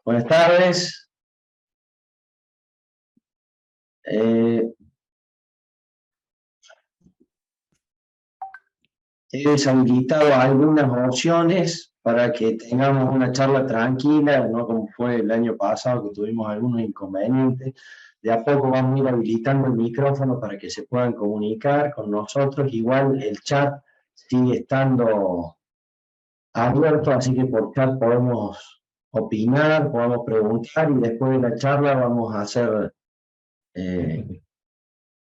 Buenas tardes. He deshabilitado algunas opciones para que tengamos una charla tranquila, no como fue el año pasado que tuvimos algunos inconvenientes. De a poco vamos a ir habilitando el micrófono para que se puedan comunicar con nosotros. Igual el chat sigue estando abierto, así que por chat podemos opinar, podemos preguntar y después de la charla vamos a hacer,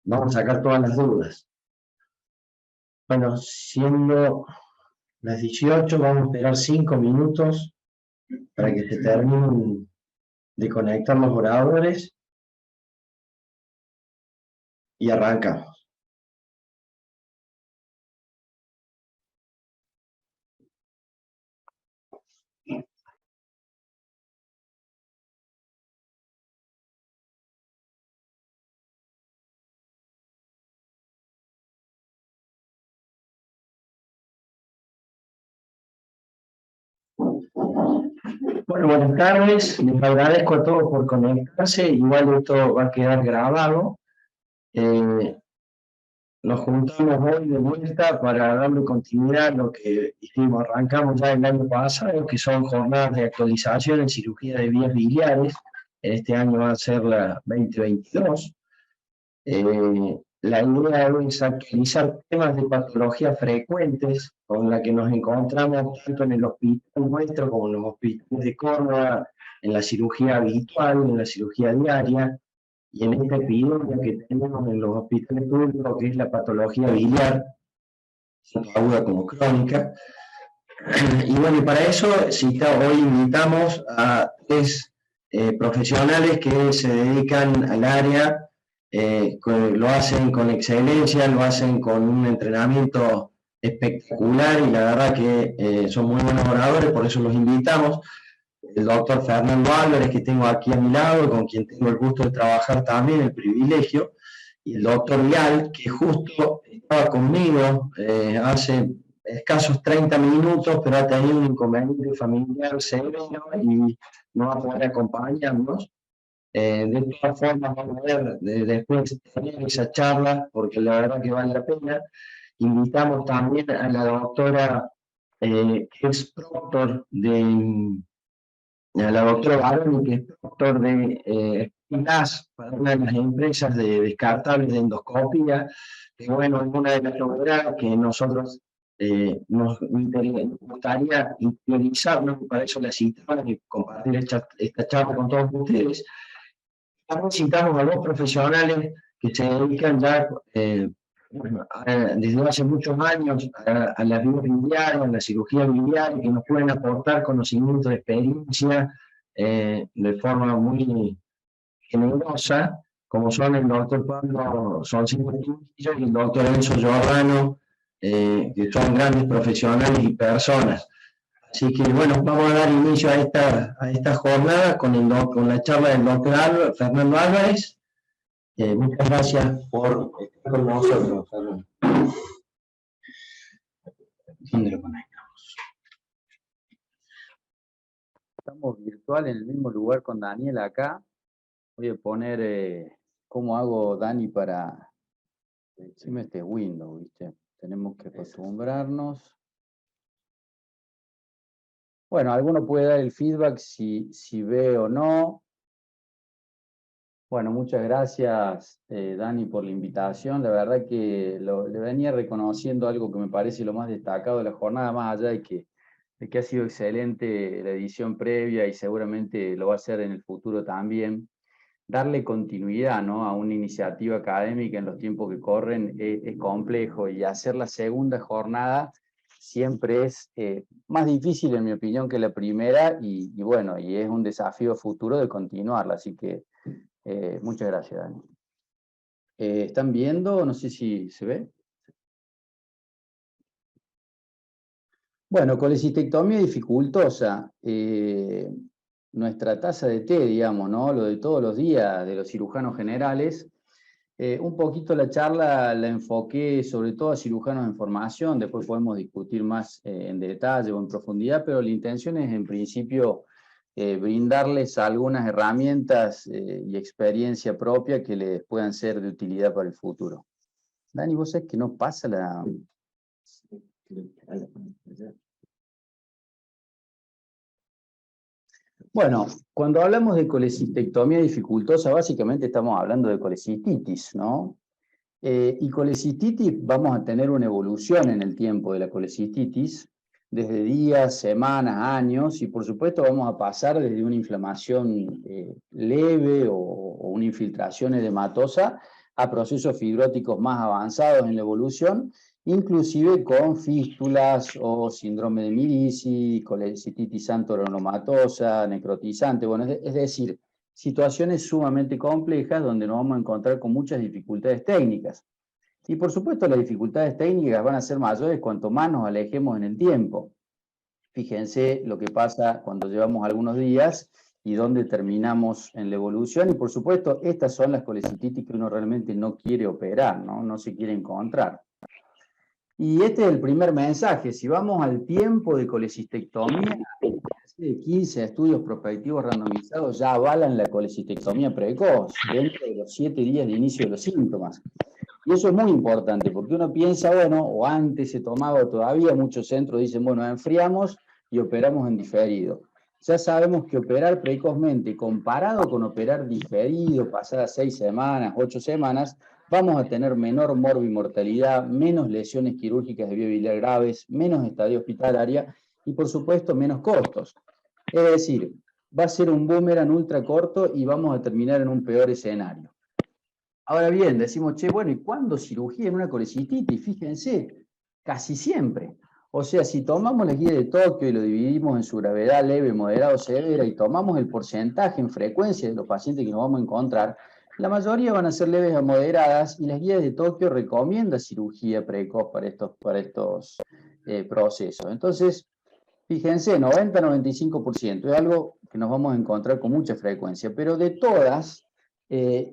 vamos a sacar todas las dudas. Bueno, siendo las 18, vamos a esperar 5 minutos para que se terminen de conectar los oradores y arrancamos. Bueno, buenas tardes, les agradezco a todos por conectarse, igual esto va a quedar grabado. Nos juntamos hoy de vuelta para darle continuidad a lo que hicimos, arrancamos ya el año pasado, que son jornadas de actualización en cirugía de vías biliares. Este año va a ser la 2022. La idea es actualizar temas de patologías frecuentes con la que nos encontramos tanto en el hospital nuestro como en los hospitales de Córdoba, en la cirugía habitual, en la cirugía diaria, y en esta epidemia que tenemos en los hospitales públicos, que es la patología biliar, tanto aguda como crónica. Y bueno, y para eso hoy invitamos a 3 profesionales que se dedican al área. Lo hacen con excelencia, lo hacen con un entrenamiento espectacular y la verdad que son muy buenos oradores, por eso los invitamos. El doctor Fernando Álvarez, que tengo aquí a mi lado, con quien tengo el gusto de trabajar también, el privilegio, y el doctor Vial, que justo estaba conmigo hace escasos 30 minutos, pero ha tenido un inconveniente familiar severo y no va a poder acompañarnos. De todas formas, vamos a ver después tener esa charla, porque la verdad que vale la pena. Invitamos también a la doctora, que es proctor a la doctora Baroni, que es proctor de PILAS, para una de las empresas de descartables de endoscopia, que bueno, es una de las novedades que nosotros nos gustaría interiorizarnos, para eso la citamos y compartir esta charla con todos ustedes. También citamos a 2 profesionales que se dedican ya desde hace muchos años a la vías biliares, a la cirugía biliar, que nos pueden aportar conocimiento de experiencia de forma muy generosa, como son el doctor Pablo Soncino y el doctor Enzo Giordano, que son grandes profesionales y personas. Así que bueno, vamos a dar inicio a esta jornada con la charla del doctor Fernando Álvarez. Muchas gracias por estar con nosotros, Fernando. ¿Dónde lo conectamos? Estamos virtual en el mismo lugar con Daniel acá. Voy a poner cómo hago, Dani, para... Encima este Windows, ¿viste? Tenemos que acostumbrarnos. Bueno, alguno puede dar el feedback si ve o no. Bueno, muchas gracias, Dani, por la invitación. La verdad que le venía reconociendo algo que me parece lo más destacado de la jornada, más allá de que ha sido excelente la edición previa y seguramente lo va a ser en el futuro también. Darle continuidad, ¿no?, a una iniciativa académica en los tiempos que corren es complejo, y hacer la segunda jornada siempre es más difícil, en mi opinión, que la primera, y bueno, y es un desafío futuro de continuarla. Así que muchas gracias, Dani. ¿Están viendo? No sé si se ve. Bueno, colecistectomía dificultosa. Nuestra taza de té, digamos, ¿no? Lo de todos los días de los cirujanos generales. Un poquito la charla la enfoqué sobre todo a cirujanos en formación, después podemos discutir más en detalle o en profundidad, pero la intención es en principio brindarles algunas herramientas y experiencia propia que les puedan ser de utilidad para el futuro. Dani, vos sabés que no pasa la... Bueno, cuando hablamos de colecistectomía dificultosa, básicamente estamos hablando de colecistitis, ¿no? Y colecistitis, vamos a tener una evolución en el tiempo de la colecistitis, desde días, semanas, años, y por supuesto vamos a pasar desde una inflamación leve o una infiltración edematosa a procesos fibróticos más avanzados en la evolución, inclusive con fístulas o síndrome de Mirici, colecistitis antoronomatosa, necrotizante, bueno, es decir, situaciones sumamente complejas donde nos vamos a encontrar con muchas dificultades técnicas. Y por supuesto las dificultades técnicas van a ser mayores cuanto más nos alejemos en el tiempo. Fíjense lo que pasa cuando llevamos algunos días y dónde terminamos en la evolución. Y por supuesto, estas son las colecistitis que uno realmente no quiere operar, no se quiere encontrar. Y este es el primer mensaje. Si vamos al tiempo de colecistectomía, de 15 estudios prospectivos randomizados ya avalan la colecistectomía precoz dentro de los 7 días de inicio de los síntomas. Y eso es muy importante, porque uno piensa, bueno, o antes se tomaba todavía, muchos centros dicen, bueno, enfriamos y operamos en diferido. Ya sabemos que operar precozmente, comparado con operar diferido, pasadas 6 semanas, 8 semanas, vamos a tener menor morbimortalidad, menos lesiones quirúrgicas de vía biliar graves, menos estadía hospitalaria y, por supuesto, menos costos. Es decir, va a ser un boomerang ultra corto y vamos a terminar en un peor escenario. Ahora bien, decimos, che, bueno, ¿y cuándo cirugía en una colecistitis? Fíjense, casi siempre. O sea, si tomamos la guía de Tokio y lo dividimos en su gravedad leve, moderado, severa, y tomamos el porcentaje en frecuencia de los pacientes que nos vamos a encontrar, la mayoría van a ser leves a moderadas, y las guías de Tokio recomiendan cirugía precoz para estos procesos. Entonces, fíjense, 90-95%, es algo que nos vamos a encontrar con mucha frecuencia, pero de todas,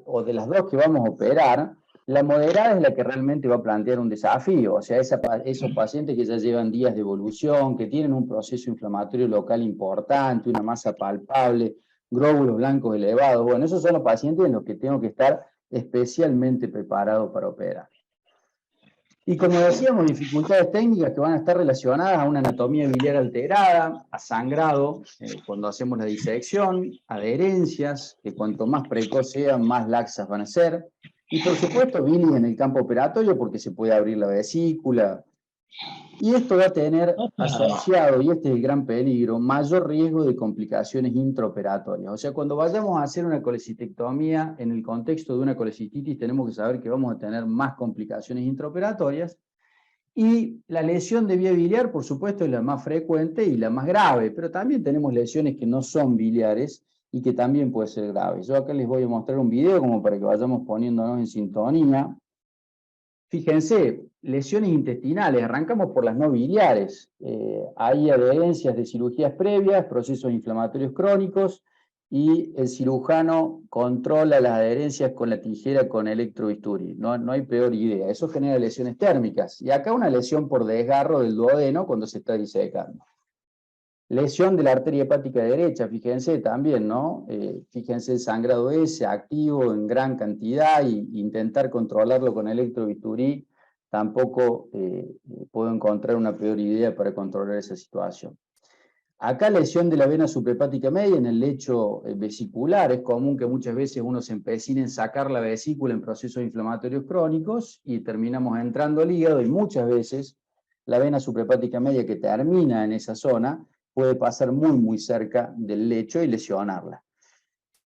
o de las dos que vamos a operar, la moderada es la que realmente va a plantear un desafío, o sea, esos pacientes que ya llevan días de evolución, que tienen un proceso inflamatorio local importante, una masa palpable, glóbulos blancos elevados, bueno, esos son los pacientes en los que tengo que estar especialmente preparado para operar. Y como decíamos, dificultades técnicas que van a estar relacionadas a una anatomía biliar alterada, a sangrado cuando hacemos la disección, adherencias, que cuanto más precoz sean, más laxas van a ser, y por supuesto bilis en el campo operatorio porque se puede abrir la vesícula. Y esto va a tener asociado, y este es el gran peligro, mayor riesgo de complicaciones intraoperatorias. O sea, cuando vayamos a hacer una colecistectomía, en el contexto de una colecistitis, tenemos que saber que vamos a tener más complicaciones intraoperatorias. Y la lesión de vía biliar, por supuesto, es la más frecuente y la más grave, pero también tenemos lesiones que no son biliares y que también puede ser grave. Yo acá les voy a mostrar un video como para que vayamos poniéndonos en sintonía. Fíjense, lesiones intestinales, arrancamos por las no biliares. Hay adherencias de cirugías previas, procesos inflamatorios crónicos, y el cirujano controla las adherencias con la tijera con electrobisturí. No hay peor idea. Eso genera lesiones térmicas. Y acá una lesión por desgarro del duodeno cuando se está disecando. Lesión de la arteria hepática derecha, fíjense también, ¿no? Fíjense el sangrado ese activo en gran cantidad, y intentar controlarlo con electrobisturí, tampoco puedo encontrar una peor idea para controlar esa situación. Acá lesión de la vena suprahepática media en el lecho vesicular. Es común que muchas veces uno se empecine en sacar la vesícula en procesos inflamatorios crónicos y terminamos entrando al hígado, y muchas veces la vena suprahepática media que termina en esa zona puede pasar muy cerca del lecho y lesionarla.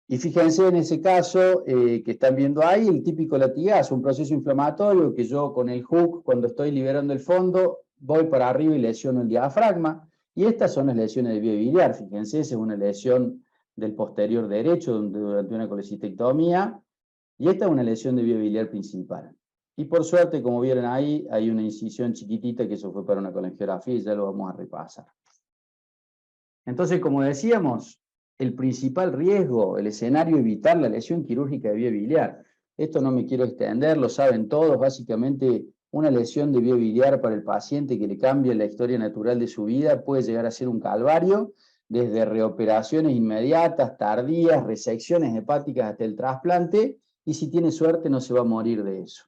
Y fíjense en ese caso que están viendo ahí, el típico latigazo, un proceso inflamatorio que yo con el hook, cuando estoy liberando el fondo, voy para arriba y lesiono el diafragma. Y estas son las lesiones de vía biliar. Fíjense, esa es una lesión del posterior derecho durante una colecistectomía. Y esta es una lesión de vía biliar principal. Y por suerte, como vieron ahí, hay una incisión chiquitita que eso fue para una colangiografía y ya lo vamos a repasar. Entonces, como decíamos, el principal riesgo, el escenario, evitar la lesión quirúrgica de vía biliar. Esto no me quiero extender, lo saben todos, básicamente una lesión de vía biliar para el paciente que le cambia la historia natural de su vida puede llegar a ser un calvario, desde reoperaciones inmediatas, tardías, resecciones hepáticas hasta el trasplante, y si tiene suerte no se va a morir de eso.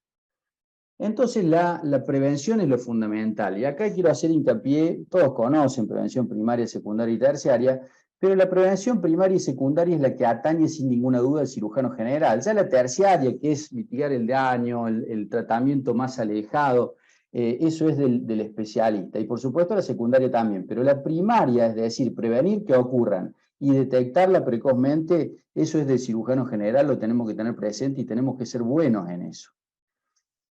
Entonces la prevención es lo fundamental, y acá quiero hacer hincapié, todos conocen prevención primaria, secundaria y terciaria, pero la prevención primaria y secundaria es la que atañe sin ninguna duda al cirujano general. Ya la terciaria, que es mitigar el daño, el tratamiento más alejado, eso es del especialista, y por supuesto la secundaria también, pero la primaria, es decir, prevenir que ocurran y detectarla precozmente, eso es del cirujano general, lo tenemos que tener presente y tenemos que ser buenos en eso.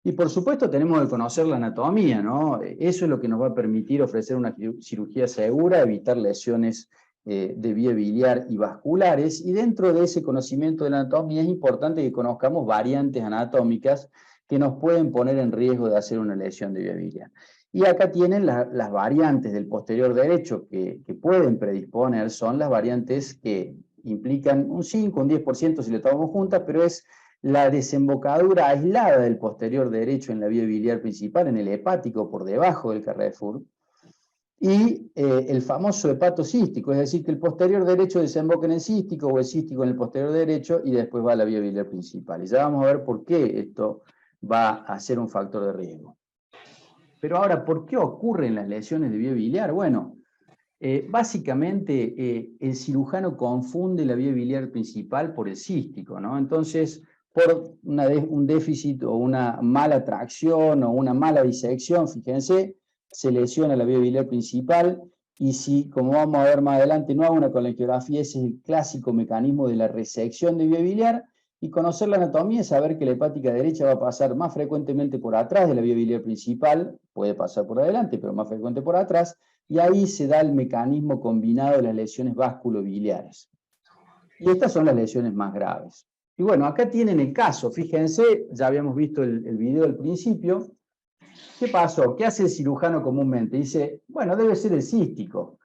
Y por supuesto tenemos que conocer la anatomía, ¿no? Eso es lo que nos va a permitir ofrecer una cirugía segura, evitar lesiones de vía biliar y vasculares, y dentro de ese conocimiento de la anatomía es importante que conozcamos variantes anatómicas que nos pueden poner en riesgo de hacer una lesión de vía biliar. Y acá tienen las variantes del posterior derecho que pueden predisponer, son las variantes que implican un 5, un 10% si le tomamos juntas, pero es la desembocadura aislada del posterior derecho en la vía biliar principal, en el hepático por debajo del Carrefour, y el famoso hepato cístico, es decir, que el posterior derecho desemboca en el cístico o el cístico en el posterior derecho y después va a la vía biliar principal. Y ya vamos a ver por qué esto va a ser un factor de riesgo. Pero ahora, ¿por qué ocurren las lesiones de vía biliar? Bueno, básicamente el cirujano confunde la vía biliar principal por el cístico, ¿no? Entonces, por un déficit o una mala tracción o una mala disección, fíjense, se lesiona la vía biliar principal, y si, como vamos a ver más adelante, no hago una colangiografía, ese es el clásico mecanismo de la resección de vía biliar, y conocer la anatomía es saber que la hepática derecha va a pasar más frecuentemente por atrás de la vía biliar principal, puede pasar por adelante, pero más frecuente por atrás, y ahí se da el mecanismo combinado de las lesiones vasculobiliares. Y estas son las lesiones más graves. Y bueno, acá tienen el caso, fíjense, ya habíamos visto el video del principio. ¿Qué pasó? ¿Qué hace el cirujano comúnmente? Dice, bueno, debe ser el cístico.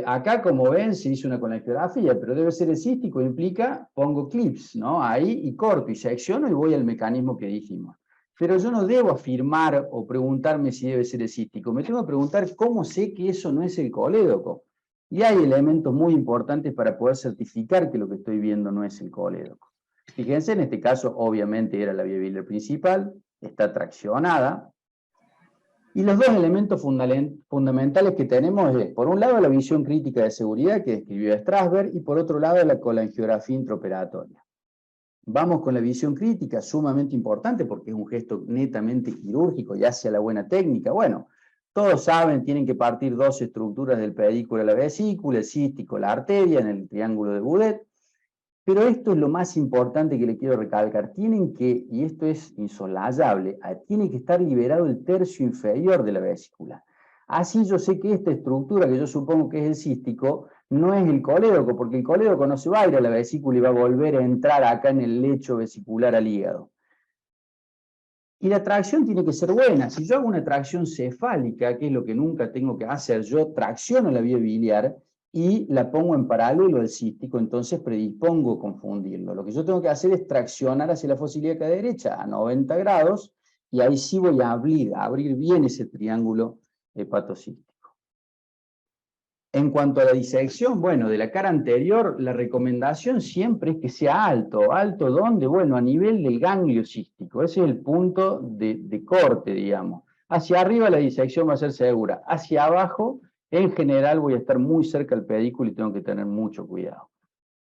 Acá, como ven, se hizo una colangiografía, pero debe ser el cístico, implica, pongo clips, ¿no? Ahí, y corto, y secciono, y voy al mecanismo que dijimos. Pero yo no debo afirmar o preguntarme si debe ser el cístico. Me tengo que preguntar cómo sé que eso no es el colédoco. Y hay elementos muy importantes para poder certificar que lo que estoy viendo no es el colédoco. Fíjense, en este caso, obviamente era la vía biliar principal, está traccionada. Y los dos elementos fundamentales que tenemos es, por un lado, la visión crítica de seguridad que describió Strasberg, y por otro lado, la colangiografía intraoperatoria. Vamos con la visión crítica, sumamente importante porque es un gesto netamente quirúrgico y hacia la buena técnica. Bueno, todos saben, tienen que partir dos estructuras del pedículo a la vesícula, el cístico, la arteria, en el triángulo de Boudet. Pero esto es lo más importante que le quiero recalcar. Tienen que, y esto es insoslayable, tiene que estar liberado el tercio inferior de la vesícula. Así yo sé que esta estructura, que yo supongo que es el cístico, no es el colédoco, porque el colédoco no se va a ir a la vesícula y va a volver a entrar acá en el lecho vesicular al hígado. Y la tracción tiene que ser buena. Si yo hago una tracción cefálica, que es lo que nunca tengo que hacer, yo tracciono la vía biliar y la pongo en paralelo al cístico, entonces predispongo a confundirlo. Lo que yo tengo que hacer es traccionar hacia la fosa ilíaca derecha a 90 grados, y ahí sí voy a abrir bien ese triángulo hepatocístico. En cuanto a la disección, bueno, de la cara anterior, la recomendación siempre es que sea alto. ¿Alto dónde? Bueno, a nivel del ganglio cístico. Ese es el punto de corte, digamos. Hacia arriba la disección va a ser segura. Hacia abajo, en general, voy a estar muy cerca del pedículo y tengo que tener mucho cuidado.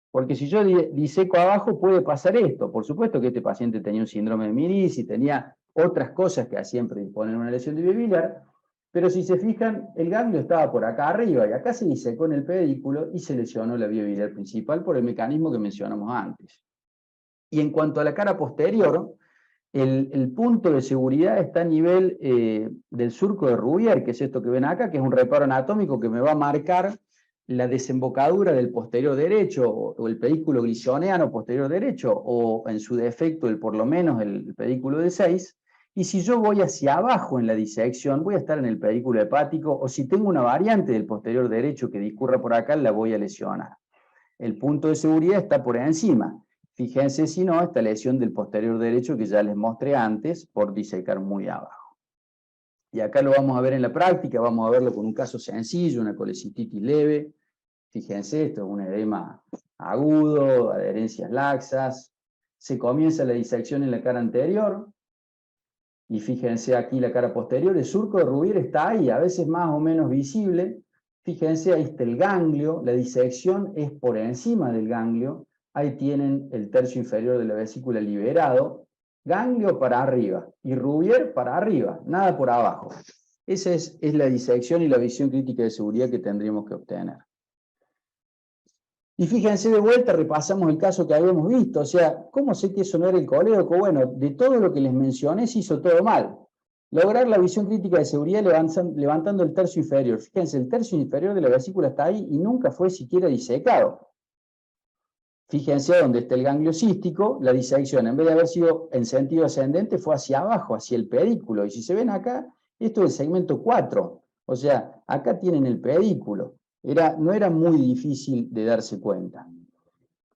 Porque si yo diseco abajo, puede pasar esto. Por supuesto que este paciente tenía un síndrome de Miris y tenía otras cosas que hacían predisponer una lesión de vía biliar. Pero si se fijan, el ganglio estaba por acá arriba y acá se disecó en el pedículo y se lesionó la vía biliar principal por el mecanismo que mencionamos antes. Y en cuanto a la cara posterior, el punto de seguridad está a nivel del surco de Rouvier, que es esto que ven acá, que es un reparo anatómico que me va a marcar la desembocadura del posterior derecho o el pedículo glisoneano posterior derecho o en su defecto por lo menos el pedículo de 6, y si yo voy hacia abajo en la disección voy a estar en el pedículo hepático, o si tengo una variante del posterior derecho que discurra por acá la voy a lesionar. El punto de seguridad está por encima. Fíjense si no, esta lesión del posterior derecho que ya les mostré antes por disecar muy abajo. Y acá lo vamos a ver en la práctica, vamos a verlo con un caso sencillo, una colecistitis leve. Fíjense, esto es un edema agudo, adherencias laxas. Se comienza la disección en la cara anterior. Y fíjense aquí la cara posterior, el surco de Rubier está ahí, a veces más o menos visible. Fíjense, ahí está el ganglio, la disección es por encima del ganglio. Ahí tienen el tercio inferior de la vesícula liberado. Ganglio para arriba y Rubier para arriba, nada por abajo. Esa es la disección y la visión crítica de seguridad que tendríamos que obtener. Y fíjense de vuelta, repasamos el caso que habíamos visto, o sea, ¿cómo sé que eso no era el colédoco? Bueno, de todo lo que les mencioné se hizo todo mal. Lograr la visión crítica de seguridad levantando el tercio inferior. Fíjense, el tercio inferior de la vesícula está ahí y nunca fue siquiera disecado. Fíjense dónde está el ganglio cístico, la disección, en vez de haber sido en sentido ascendente, fue hacia abajo, hacia el pedículo. Y si se ven acá, esto es el segmento 4. O sea, acá tienen el pedículo. No era muy difícil de darse cuenta.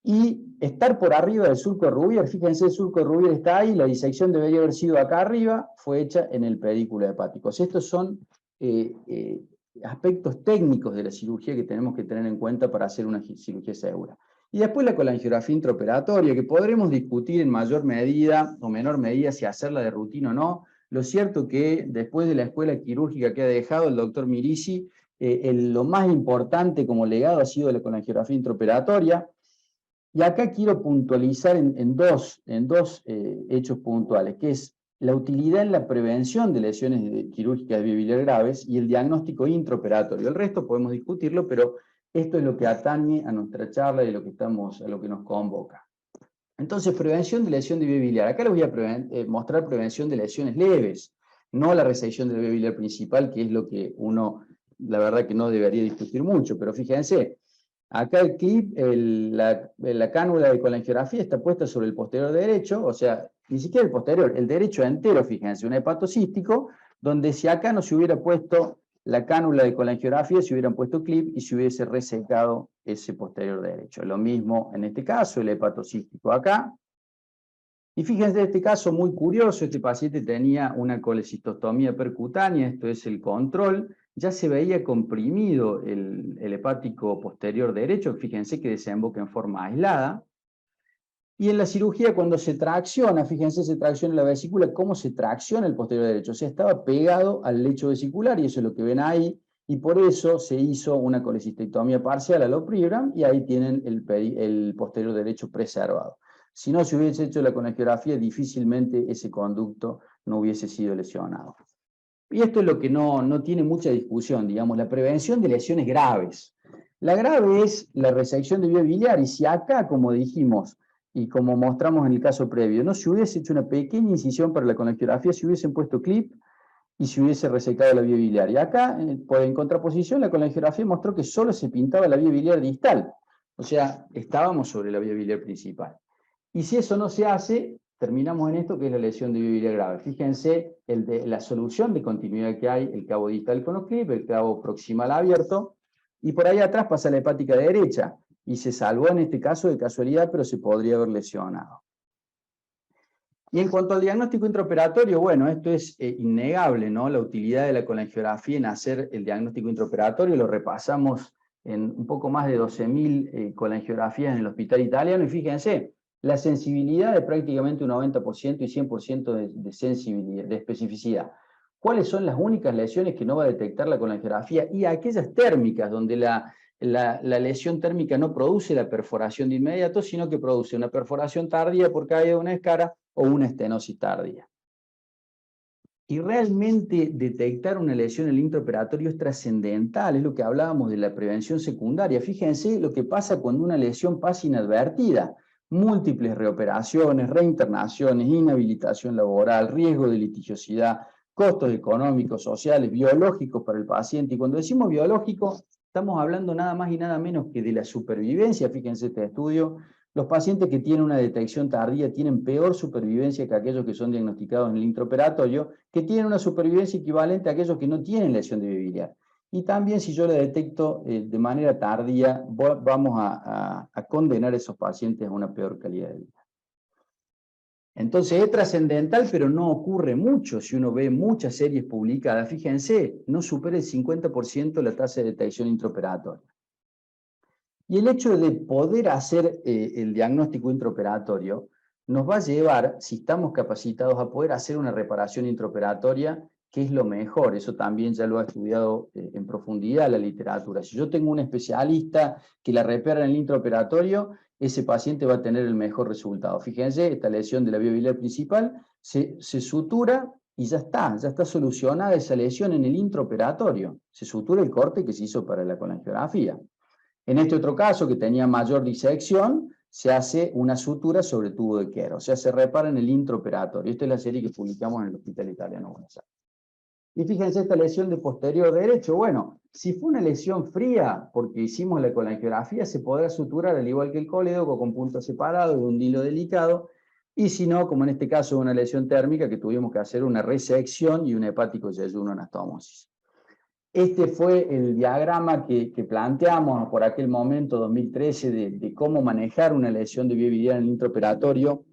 Y estar por arriba del surco de Rubier, fíjense, el surco de Rubier está ahí, la disección debería haber sido acá arriba, fue hecha en el pedículo hepático. Estos son aspectos técnicos de la cirugía que tenemos que tener en cuenta para hacer una cirugía segura. Y después la colangiografía intraoperatoria, que podremos discutir en mayor medida o menor medida si hacerla de rutina o no. Lo cierto que después de la escuela quirúrgica que ha dejado el doctor Mirici, lo más importante como legado ha sido la colangiografía intraoperatoria. Y acá quiero puntualizar en dos hechos puntuales, que es la utilidad en la prevención de lesiones quirúrgicas de vía biliar graves y el diagnóstico intraoperatorio. El resto podemos discutirlo, pero esto es lo que atañe a nuestra charla y a lo que nos convoca. Entonces, prevención de lesión de vía biliar. Acá les voy a mostrar prevención de lesiones leves, no la resección de la vía biliar principal, que es lo que uno, la verdad que no debería discutir mucho, pero fíjense, acá el clip, la cánula de colangiografía está puesta sobre el posterior derecho, o sea, ni siquiera el posterior, el derecho entero, fíjense, un hepatocístico, donde si acá no se hubiera puesto la cánula de colangiografía, se hubieran puesto clip y se hubiese resecado ese posterior derecho. Lo mismo en este caso, el hepatocístico acá. Y fíjense, este caso muy curioso, este paciente tenía una colecistostomía percutánea, esto es el control, ya se veía comprimido el hepático posterior derecho, fíjense que desemboca en forma aislada. Y en la cirugía cuando se tracciona, fíjense, se tracciona la vesícula, cómo se tracciona el posterior derecho, o sea, estaba pegado al lecho vesicular y eso es lo que ven ahí, y por eso se hizo una colecistectomía parcial a lo Pribram y ahí tienen el posterior derecho preservado. Si no se hubiese hecho la colangiografía, difícilmente ese conducto no hubiese sido lesionado. Y esto es lo que no tiene mucha discusión, digamos, la prevención de lesiones graves. La grave es la resección de vía biliar, y si acá, como dijimos, y como mostramos en el caso previo, no se hubiese hecho una pequeña incisión para la colangiografía, se hubiesen puesto clip y se hubiese resecado la vía biliar. Y acá, en contraposición, la colangiografía mostró que solo se pintaba la vía biliar distal, o sea, estábamos sobre la vía biliar principal. Y si eso no se hace, terminamos en esto que es la lesión de vía biliar grave. Fíjense la solución de continuidad que hay, el cabo distal con los clip, el cabo proximal abierto, y por ahí atrás pasa la hepática derecha, y se salvó en este caso de casualidad, pero se podría haber lesionado. Y en cuanto al diagnóstico intraoperatorio, bueno, esto es innegable, ¿no? La utilidad de la colangiografía en hacer el diagnóstico intraoperatorio, lo repasamos en un poco más de 12.000 colangiografías en el hospital italiano, y fíjense, la sensibilidad de prácticamente un 90% y 100% de sensibilidad, de especificidad. ¿Cuáles son las únicas lesiones que no va a detectar la colangiografía? Y aquellas térmicas, donde la lesión térmica no produce la perforación de inmediato, sino que produce una perforación tardía por caída de una escara o una estenosis tardía. Y realmente detectar una lesión en el intraoperatorio es trascendental, es lo que hablábamos de la prevención secundaria. Fíjense lo que pasa cuando una lesión pasa inadvertida. Múltiples reoperaciones, reinternaciones, inhabilitación laboral, riesgo de litigiosidad, costos económicos, sociales, biológicos para el paciente. Y cuando decimos biológico, Estamos hablando nada más y nada menos que de la supervivencia. Fíjense este estudio. Los pacientes que tienen una detección tardía tienen peor supervivencia que aquellos que son diagnosticados en el intraoperatorio, que tienen una supervivencia equivalente a aquellos que no tienen lesión de vía biliar. Y también si yo la detecto de manera tardía, vamos a condenar a esos pacientes a una peor calidad de vida. Entonces es trascendental, pero no ocurre mucho. Si uno ve muchas series publicadas, fíjense, no supera el 50% la tasa de detección intraoperatoria. Y el hecho de poder hacer el diagnóstico intraoperatorio nos va a llevar, si estamos capacitados, a poder hacer una reparación intraoperatoria, que es lo mejor. Eso también ya lo ha estudiado en profundidad la literatura. Si yo tengo un especialista que la repara en el intraoperatorio, ese paciente va a tener el mejor resultado. Fíjense, esta lesión de la vía biliar principal se sutura y ya está solucionada esa lesión en el intraoperatorio. Se sutura el corte que se hizo para la colangiografía. En este otro caso, que tenía mayor disección, se hace una sutura sobre tubo de Kerr, o sea, se repara en el intraoperatorio. Esta es la serie que publicamos en el Hospital Italiano Buenos Aires. Y fíjense esta lesión de posterior derecho. Bueno, si fue una lesión fría, porque hicimos la colangiografía, se podrá suturar al igual que el colédoco con puntos separados de un hilo delicado, y si no, como en este caso una lesión térmica, que tuvimos que hacer una resección y un hepático yeyuno anastomosis. Este fue el diagrama que planteamos por aquel momento, 2013, de cómo manejar una lesión de vía biliar en el intraoperatorio,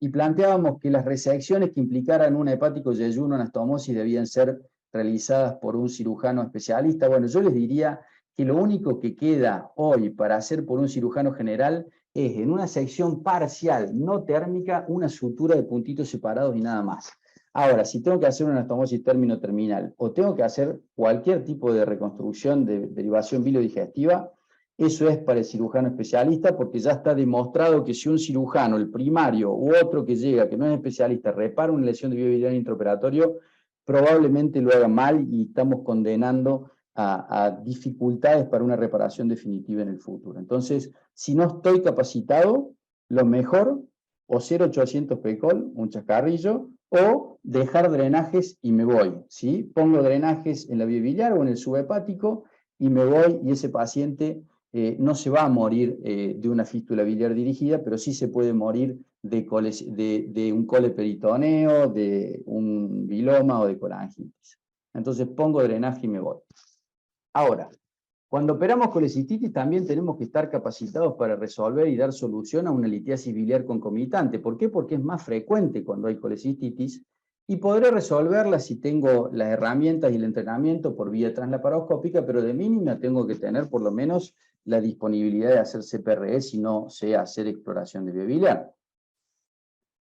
y planteábamos que las resecciones que implicaran un hepático yeyuno anastomosis debían ser realizadas por un cirujano especialista. Bueno, yo les diría que lo único que queda hoy para hacer por un cirujano general es, en una sección parcial no térmica, una sutura de puntitos separados y nada más. Ahora, si tengo que hacer una anastomosis término-terminal o tengo que hacer cualquier tipo de reconstrucción de derivación bilodigestiva, eso es para el cirujano especialista, porque ya está demostrado que si un cirujano, el primario u otro que llega, que no es especialista, repara una lesión de vía biliar intraoperatorio, probablemente lo haga mal y estamos condenando a dificultades para una reparación definitiva en el futuro. Entonces, si no estoy capacitado, lo mejor, o 0800 PECOL, un chascarrillo, o dejar drenajes y me voy, ¿sí? Pongo drenajes en la vía biliar o en el subhepático y me voy, y ese paciente no se va a morir de una fístula biliar dirigida, pero sí se puede morir de un coleperitoneo, de un biloma o de colangitis. Entonces pongo drenaje y me voy. Ahora, cuando operamos colecistitis también tenemos que estar capacitados para resolver y dar solución a una litiasis biliar concomitante. ¿Por qué? Porque es más frecuente cuando hay colecistitis, y podré resolverla si tengo las herramientas y el entrenamiento por vía translaparoscópica, pero de mínima tengo que tener por lo menos la disponibilidad de hacer CPRE si no sé hacer exploración de vía biliar.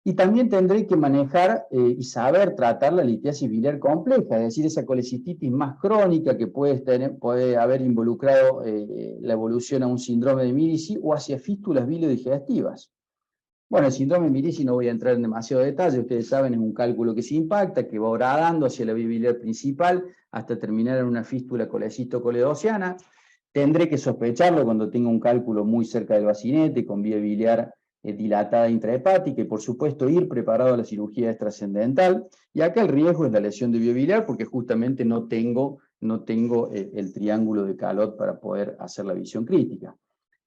Y también tendré que manejar y saber tratar la litiasis biliar compleja, es decir, esa colecistitis más crónica que puede haber involucrado la evolución a un síndrome de Mirici o hacia fístulas biliodigestivas. Bueno, el síndrome de Mirici no voy a entrar en demasiado detalle, ustedes saben, es un cálculo que se impacta, que va horadando hacia la vía biliar principal hasta terminar en una fístula colecisto-coledociana. Tendré que sospecharlo cuando tenga un cálculo muy cerca del bacinete, con vía biliar dilatada intrahepática, y por supuesto ir preparado a la cirugía es trascendental. Y acá el riesgo es la lesión de vía biliar, porque justamente no tengo el triángulo de Calot para poder hacer la visión crítica.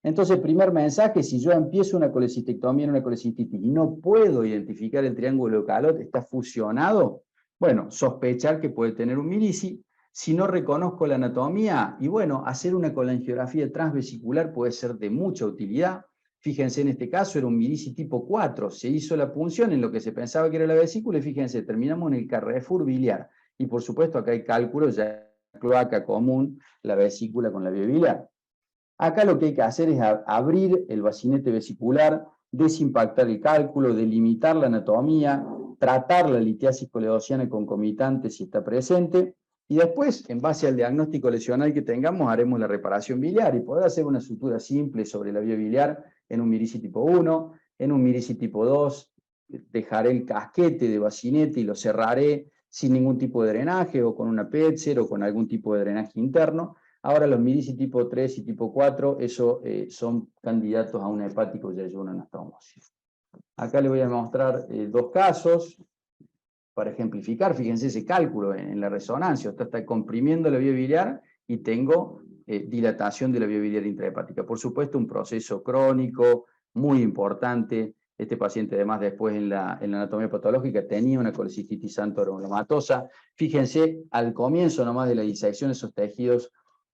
Entonces, primer mensaje: si yo empiezo una colecistectomía en una colecistitis y no puedo identificar el triángulo de Calot, está fusionado, bueno, sospechar que puede tener un Mirici. Si no reconozco la anatomía, y bueno, hacer una colangiografía transvesicular puede ser de mucha utilidad. Fíjense, en este caso era un Mirici tipo 4, se hizo la punción en lo que se pensaba que era la vesícula, y fíjense, terminamos en el Carrefour biliar. Y por supuesto acá hay cálculos, ya cloaca común, la vesícula con la vía biliar. Acá lo que hay que hacer es abrir el bacinete vesicular, desimpactar el cálculo, delimitar la anatomía, tratar la litiasis coledociana concomitante si está presente, y después, en base al diagnóstico lesional que tengamos, haremos la reparación biliar y poder hacer una sutura simple sobre la vía biliar en un Mirici tipo 1, en un Mirici tipo 2, dejaré el casquete de bacinete y lo cerraré sin ningún tipo de drenaje, o con una Petzer o con algún tipo de drenaje interno. Ahora los Mirici tipo 3 y tipo 4, eso son candidatos a un hepático yeyuno anastomosis. Acá les voy a mostrar dos casos para ejemplificar. Fíjense ese cálculo en la resonancia. Usted está comprimiendo la vía biliar y tengo dilatación de la vía biliar intrahepática. Por supuesto, un proceso crónico muy importante. Este paciente, además, después en la anatomía patológica tenía una colecistitis antogranulomatosa. Fíjense, al comienzo nomás de la disección, esos tejidos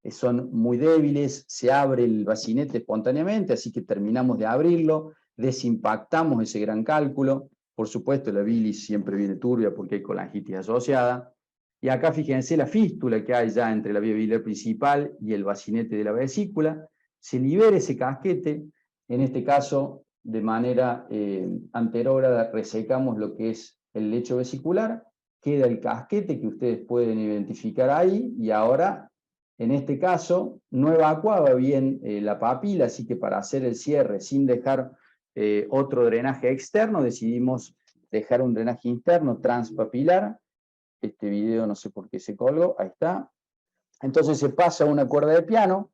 son muy débiles, se abre el bacinete espontáneamente, así que terminamos de abrirlo, desimpactamos ese gran cálculo. Por supuesto, la bilis siempre viene turbia porque hay colangitis asociada. Y acá fíjense la fístula que hay ya entre la vía biliar principal y el bacinete de la vesícula. Se libera ese casquete, en este caso de manera anterógrada resecamos lo que es el lecho vesicular, queda el casquete que ustedes pueden identificar ahí, y ahora, en este caso, no evacuaba bien la papila, así que para hacer el cierre sin dejar otro drenaje externo, decidimos dejar un drenaje interno transpapilar. Este video no sé por qué se colgó, ahí está. Entonces se pasa una cuerda de piano,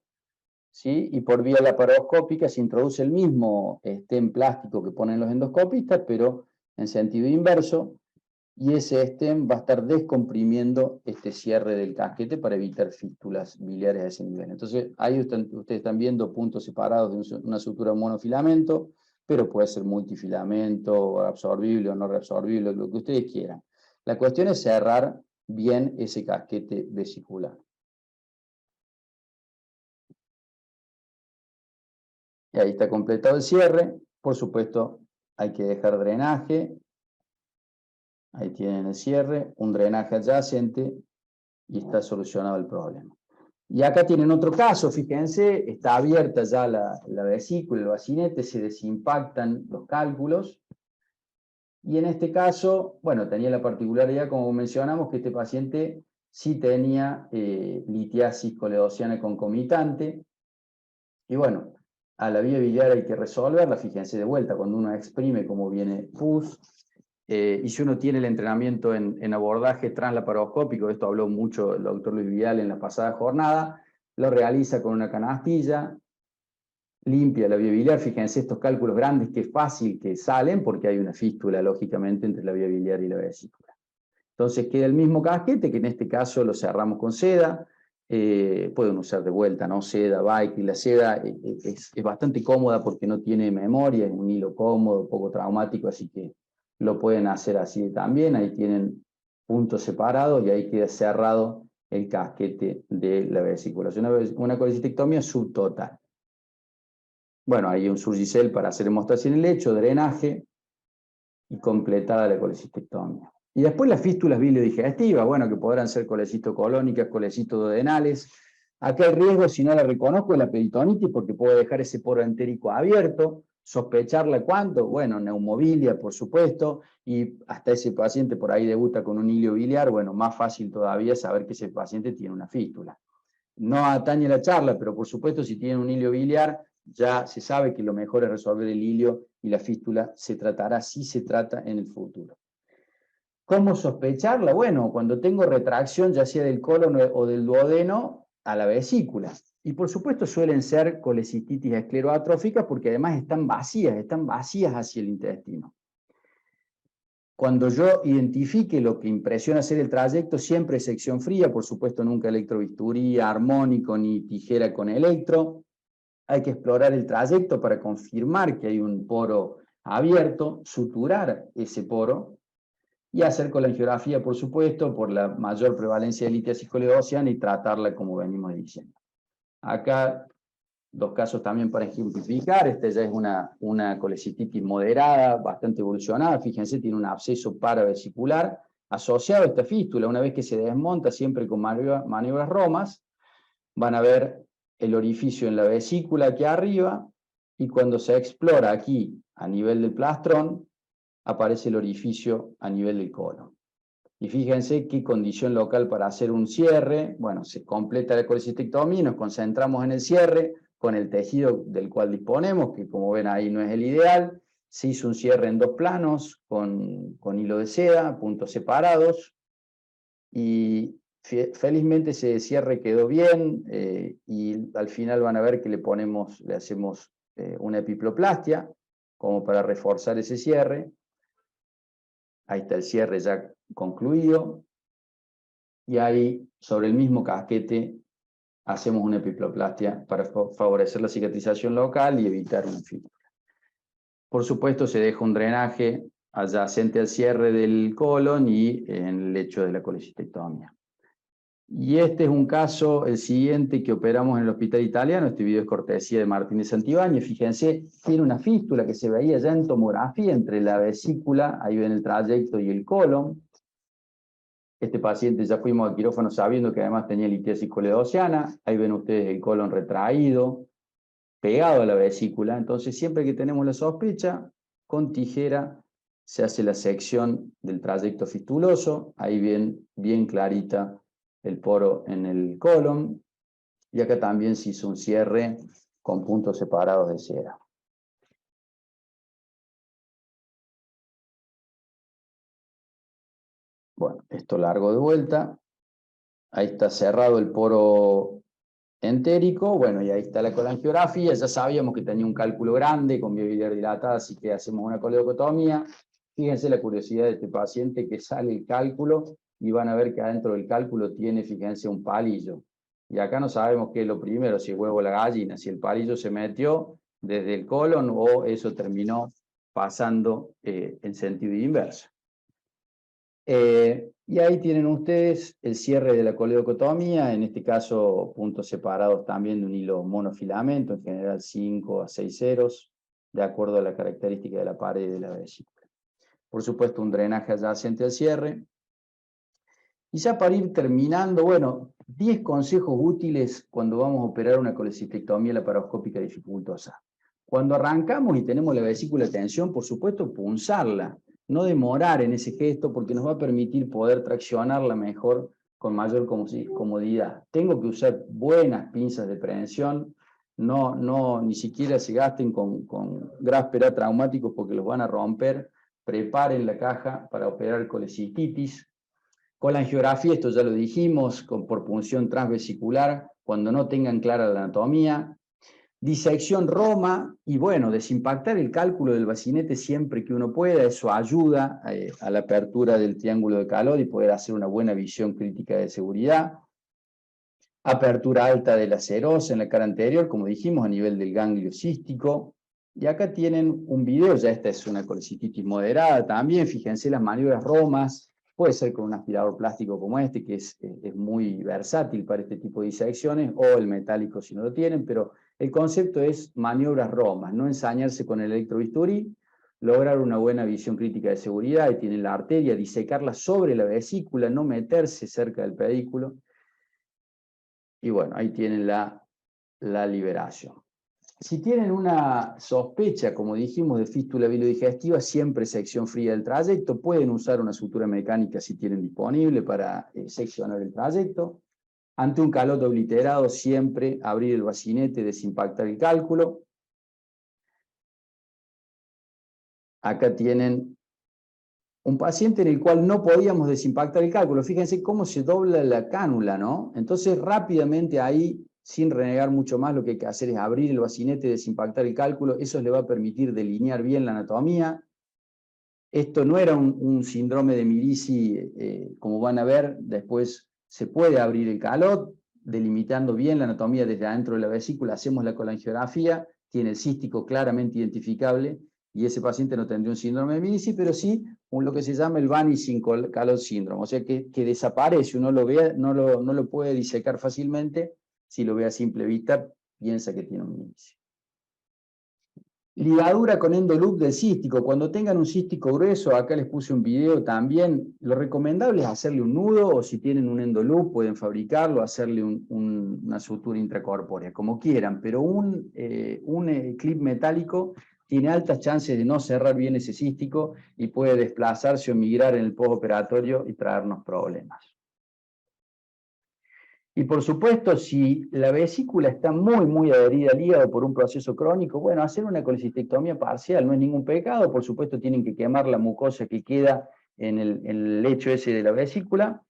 ¿sí? Y por vía laparoscópica se introduce el mismo stem plástico que ponen los endoscopistas, pero en sentido inverso, y ese stem va a estar descomprimiendo este cierre del casquete para evitar fístulas biliares a ese nivel. Entonces ahí ustedes están viendo puntos separados de una sutura monofilamento, pero puede ser multifilamento, absorbible o no reabsorbible, lo que ustedes quieran. La cuestión es cerrar bien ese casquete vesicular. Y ahí está completado el cierre. Por supuesto, hay que dejar drenaje. Ahí tienen el cierre, un drenaje adyacente y está solucionado el problema. Y acá tienen otro caso, fíjense, está abierta ya la vesícula, el bacinete, se desimpactan los cálculos. Y en este caso, bueno, tenía la particularidad, como mencionamos, que este paciente sí tenía litiasis coledociana concomitante. Y bueno, a la vía biliar hay que resolverla, fíjense de vuelta, cuando uno exprime como viene pus, y si uno tiene el entrenamiento en abordaje translaparoscópico, esto habló mucho el doctor Luis Vidal en la pasada jornada, lo realiza con una canastilla, limpia la vía biliar, fíjense estos cálculos grandes, que es fácil que salen, porque hay una fístula, lógicamente, entre la vía biliar y la vesícula. Entonces queda el mismo casquete, que en este caso lo cerramos con seda. Pueden usar de vuelta, ¿no? Seda, Bike, y la seda es bastante cómoda porque no tiene memoria, es un hilo cómodo, poco traumático, así que lo pueden hacer así también. Ahí tienen puntos separados y ahí queda cerrado el casquete de la vesícula. Es una colecistectomía subtotal. Bueno, hay un surgicel para hacer hemostasia en el lecho, drenaje y completada la colecistectomía. Y después las fístulas biliodigestivas, bueno, que podrán ser colecistocolónicas, colecitoduodenales. Acá el riesgo, si no la reconozco, es la peritonitis, porque puedo dejar ese poro entérico abierto. Sospecharla cuánto, bueno, neumobilia, por supuesto, y hasta ese paciente por ahí debuta con un hilio biliar, bueno, más fácil todavía saber que ese paciente tiene una fístula. No atañe la charla, pero por supuesto si tiene un hilio biliar, ya se sabe que lo mejor es resolver el hilio y la fístula se tratará, si se trata, en el futuro. ¿Cómo sospecharla? Bueno, cuando tengo retracción ya sea del colon o del duodeno a la vesícula. Y por supuesto suelen ser colecistitis escleroatróficas porque además están vacías hacia el intestino. Cuando yo identifique lo que impresiona hacer el trayecto, siempre es sección fría, por supuesto nunca electrobisturí, armónico ni tijera con electro. Hay que explorar el trayecto para confirmar que hay un poro abierto, suturar ese poro y hacer colangiografía, por supuesto, por la mayor prevalencia de litiasis coledociana y tratarla como venimos diciendo. Acá dos casos también para ejemplificar. Esta ya es una colecistitis moderada, bastante evolucionada. Fíjense, tiene un absceso paravesicular asociado a esta fístula. Una vez que se desmonta, siempre con maniobras romas, van a ver el orificio en la vesícula aquí arriba, y cuando se explora aquí a nivel del plastrón, aparece el orificio a nivel del colon. Y fíjense qué condición local para hacer un cierre. Bueno, se completa la colecistectomía y nos concentramos en el cierre con el tejido del cual disponemos, que como ven ahí no es el ideal. Se hizo un cierre en dos planos con hilo de seda, puntos separados, y felizmente ese cierre quedó bien, y al final van a ver que le hacemos una epiplolastia como para reforzar ese cierre. Ahí está el cierre ya concluido. Y ahí, sobre el mismo casquete, hacemos una epiplastia para favorecer la cicatrización local y evitar una fístula. Por supuesto, se deja un drenaje adyacente al cierre del colon y en el lecho de la colecistectomía. Y este es un caso, el siguiente, que operamos en el hospital italiano. Este video es cortesía de Martínez Santibáñez. Fíjense, tiene una fístula que se veía ya en tomografía entre la vesícula, ahí ven el trayecto, y el colon. Este paciente ya fuimos al quirófano sabiendo que además tenía litiasis coledociana. Ahí ven ustedes el colon retraído, pegado a la vesícula. Entonces, siempre que tenemos la sospecha, con tijera se hace la sección del trayecto fistuloso. Ahí ven bien clarita el poro en el colon. Y acá también se hizo un cierre con puntos separados de cera. Bueno, esto largo de vuelta. Ahí está cerrado el poro entérico. Bueno, y ahí está la colangiografía. Ya sabíamos que tenía un cálculo grande con vía biliar dilatada, así que hacemos una coledocotomía. Fíjense la curiosidad de este paciente, que sale el cálculo y van a ver que adentro del cálculo tiene, fíjense, un palillo. Y acá no sabemos qué es lo primero, si el huevo o la gallina, si el palillo se metió desde el colon o eso terminó pasando en sentido inverso. Y ahí tienen ustedes el cierre de la coledocotomía, en este caso puntos separados también de un hilo monofilamento, en general 5 a 6 ceros, de acuerdo a la característica de la pared de la vesícula. Por supuesto, un drenaje adyacente al cierre. Y ya para ir terminando, bueno, 10 consejos útiles cuando vamos a operar una colecistectomía laparoscópica dificultosa. Cuando arrancamos y tenemos la vesícula de tensión, por supuesto, punzarla. No demorar en ese gesto porque nos va a permitir poder traccionarla mejor con mayor comodidad. Tengo que usar buenas pinzas de prevención, ni siquiera se gasten con Graspera traumáticos porque los van a romper. Preparen la caja para operar colecistitis. Colangiografía, esto ya lo dijimos, por punción transvesicular, cuando no tengan clara la anatomía. Disección Roma, y bueno, desimpactar el cálculo del bacinete siempre que uno pueda. Eso ayuda a la apertura del triángulo de calor y poder hacer una buena visión crítica de seguridad. Apertura alta de la serosa en la cara anterior, como dijimos, a nivel del ganglio cístico. Y acá tienen un video, ya esta es una colecistitis moderada también. Fíjense las maniobras Romas. Puede ser con un aspirador plástico como este, que es muy versátil para este tipo de disecciones, o el metálico si no lo tienen, pero el concepto es maniobras Romas, no ensañarse con el electrobisturí, lograr una buena visión crítica de seguridad, y tienen la arteria, disecarla sobre la vesícula, no meterse cerca del pedículo. Y bueno, ahí tienen la liberación. Si tienen una sospecha, como dijimos, de fístula bilodigestiva, siempre sección fría del trayecto. Pueden usar una sutura mecánica si tienen disponible para seccionar el trayecto. Ante un caloto obliterado, siempre abrir el bacinete, desimpactar el cálculo. Acá tienen un paciente en el cual no podíamos desimpactar el cálculo. Fíjense cómo se dobla la cánula, ¿no? Entonces, rápidamente ahí, sin renegar mucho más, lo que hay que hacer es abrir el bacinete, desimpactar el cálculo. Eso le va a permitir delinear bien la anatomía. Esto no era un síndrome de Mirici, como van a ver, después se puede abrir el calot, delimitando bien la anatomía desde adentro de la vesícula. Hacemos la colangiografía, tiene el cístico claramente identificable, y ese paciente no tendría un síndrome de Mirici, pero sí lo que se llama el vanishing calot syndrome, o sea que desaparece, uno lo ve, no lo puede disecar fácilmente. Si lo ve a simple vista, piensa que tiene un Mirici. Ligadura con endoloop del cístico. Cuando tengan un cístico grueso, acá les puse un video también, lo recomendable es hacerle un nudo, o si tienen un endoloop pueden fabricarlo, hacerle una sutura intracorpórea, como quieran, pero un clip metálico tiene altas chances de no cerrar bien ese cístico y puede desplazarse o migrar en el postoperatorio y traernos problemas. Y por supuesto, si la vesícula está muy adherida al hígado por un proceso crónico, bueno, hacer una colecistectomía parcial no es ningún pecado. Por supuesto, tienen que quemar la mucosa que queda en el lecho ese de la vesícula.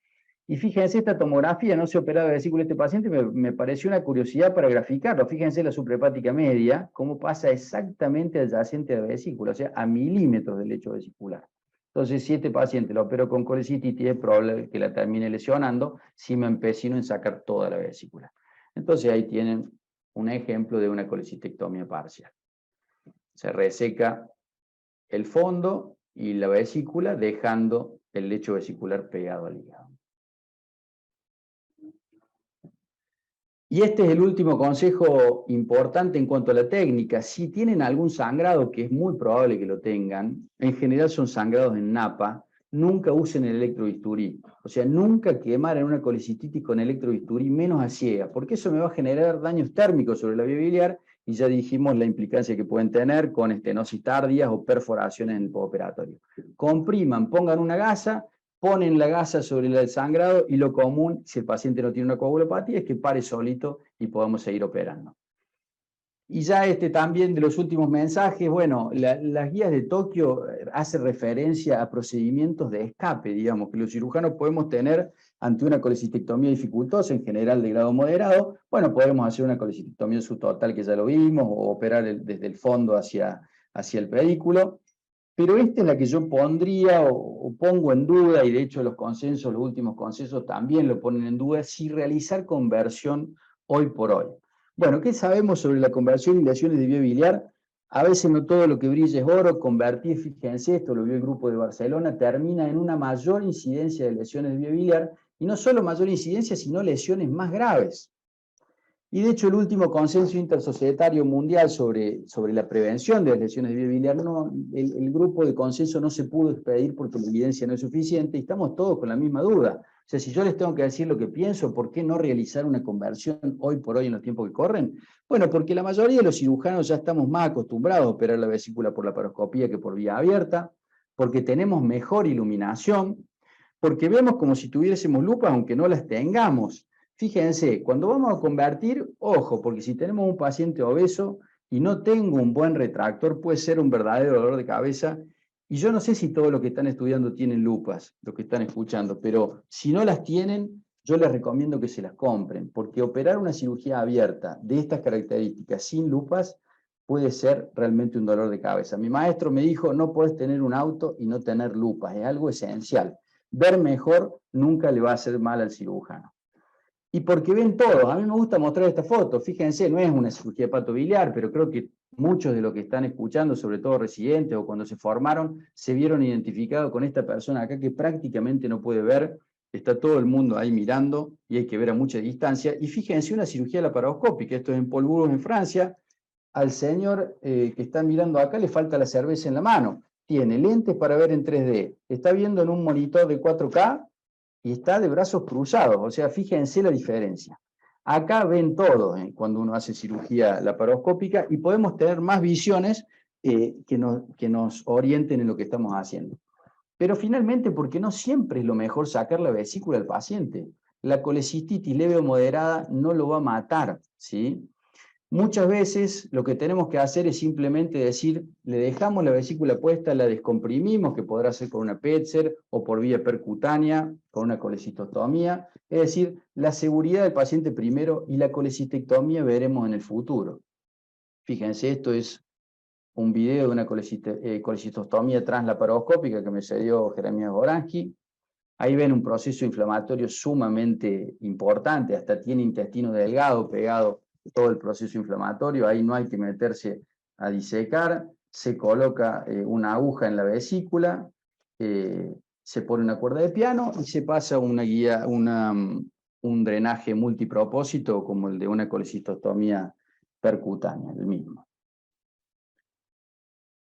Y fíjense, esta tomografía, no se operaba de vesícula este paciente, me pareció una curiosidad para graficarlo. Fíjense la suprahepática media, cómo pasa exactamente adyacente a la vesícula, o sea, a milímetros del lecho vesicular. Entonces, si este paciente lo opero con colecistitis, es probable que la termine lesionando si me empecino en sacar toda la vesícula. Entonces ahí tienen un ejemplo de una colecistectomía parcial. Se reseca el fondo y la vesícula, dejando el lecho vesicular pegado al hígado. Y este es el último consejo importante en cuanto a la técnica. Si tienen algún sangrado, que es muy probable que lo tengan, en general son sangrados en napa, nunca usen el electrobisturí. O sea, nunca quemar en una colecistitis con electrobisturí, menos a ciega, porque eso me va a generar daños térmicos sobre la vía biliar, y ya dijimos la implicancia que pueden tener con estenosis tardías o perforaciones en el postoperatorio. Compriman, pongan una gasa, ponen la gasa sobre el sangrado, y lo común, si el paciente no tiene una coagulopatía, es que pare solito y podamos seguir operando. Y ya también de los últimos mensajes, bueno, las guías de Tokio hacen referencia a procedimientos de escape, digamos, que los cirujanos podemos tener ante una colecistectomía dificultosa, en general de grado moderado. Bueno, podemos hacer una colecistectomía subtotal, que ya lo vimos, o operar desde el fondo hacia el pedículo. Pero esta es la que yo pondría o pongo en duda, y de hecho los consensos, los últimos consensos también lo ponen en duda, si realizar conversión hoy por hoy. Bueno, ¿qué sabemos sobre la conversión y lesiones de vía biliar? A veces no todo lo que brilla es oro. Convertir, fíjense, esto lo vio el grupo de Barcelona, termina en una mayor incidencia de lesiones de vía biliar, y no solo mayor incidencia, sino lesiones más graves. Y de hecho el último consenso intersocietario mundial sobre la prevención de las lesiones de vía biliar, el grupo de consenso no se pudo expedir porque la evidencia no es suficiente, y estamos todos con la misma duda. O sea, si yo les tengo que decir lo que pienso, ¿por qué no realizar una conversión hoy por hoy en los tiempos que corren? Bueno, porque la mayoría de los cirujanos ya estamos más acostumbrados a operar la vesícula por laparoscopía que por vía abierta, porque tenemos mejor iluminación, porque vemos como si tuviésemos lupas aunque no las tengamos. Fíjense, cuando vamos a convertir, ojo, porque si tenemos un paciente obeso y no tengo un buen retractor, puede ser un verdadero dolor de cabeza. Y yo no sé si todos los que están estudiando tienen lupas, los que están escuchando, pero si no las tienen, yo les recomiendo que se las compren, porque operar una cirugía abierta de estas características sin lupas puede ser realmente un dolor de cabeza. Mi maestro me dijo, no puedes tener un auto y no tener lupas, es algo esencial. Ver mejor nunca le va a hacer mal al cirujano. Y porque ven todos, a mí me gusta mostrar esta foto, fíjense, no es una cirugía hepatobiliar, pero creo que muchos de los que están escuchando, sobre todo residentes o cuando se formaron, se vieron identificados con esta persona acá que prácticamente no puede ver, está todo el mundo ahí mirando y hay que ver a mucha distancia. Y fíjense, una cirugía laparoscópica, esto es en Paul Boulogne, en Francia. Al señor que está mirando acá le falta la cerveza en la mano, tiene lentes para ver en 3D, está viendo en un monitor de 4K, y está de brazos cruzados. O sea, fíjense la diferencia. Acá ven todo cuando uno hace cirugía laparoscópica, y podemos tener más visiones que nos orienten en lo que estamos haciendo. Pero finalmente, porque no siempre es lo mejor sacar la vesícula al paciente. La colecistitis leve o moderada no lo va a matar, ¿sí? Muchas veces lo que tenemos que hacer es simplemente decir, le dejamos la vesícula puesta, la descomprimimos, que podrá ser con una PETSER o por vía percutánea, con una colecistostomía. Es decir, la seguridad del paciente primero, y la colecistectomía veremos en el futuro. Fíjense, esto es un video de una colecistostomía translaparoscópica que me cedió Jeremías Goransky. Ahí ven un proceso inflamatorio sumamente importante, hasta tiene intestino delgado pegado todo el proceso inflamatorio. Ahí no hay que meterse a disecar, se coloca una aguja en la vesícula, se pone una cuerda de piano y se pasa una guía, un drenaje multipropósito como el de una colecistostomía percutánea, el mismo.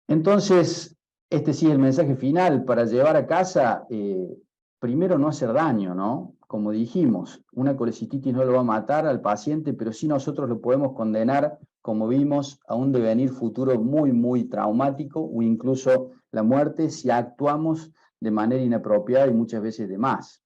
Entonces, este sí es el mensaje final para llevar a casa. Primero, no hacer daño, ¿no? Como dijimos, una colecistitis no lo va a matar al paciente, pero sí nosotros lo podemos condenar, como vimos, a un devenir futuro muy, muy traumático, o incluso la muerte, si actuamos de manera inapropiada y muchas veces de más.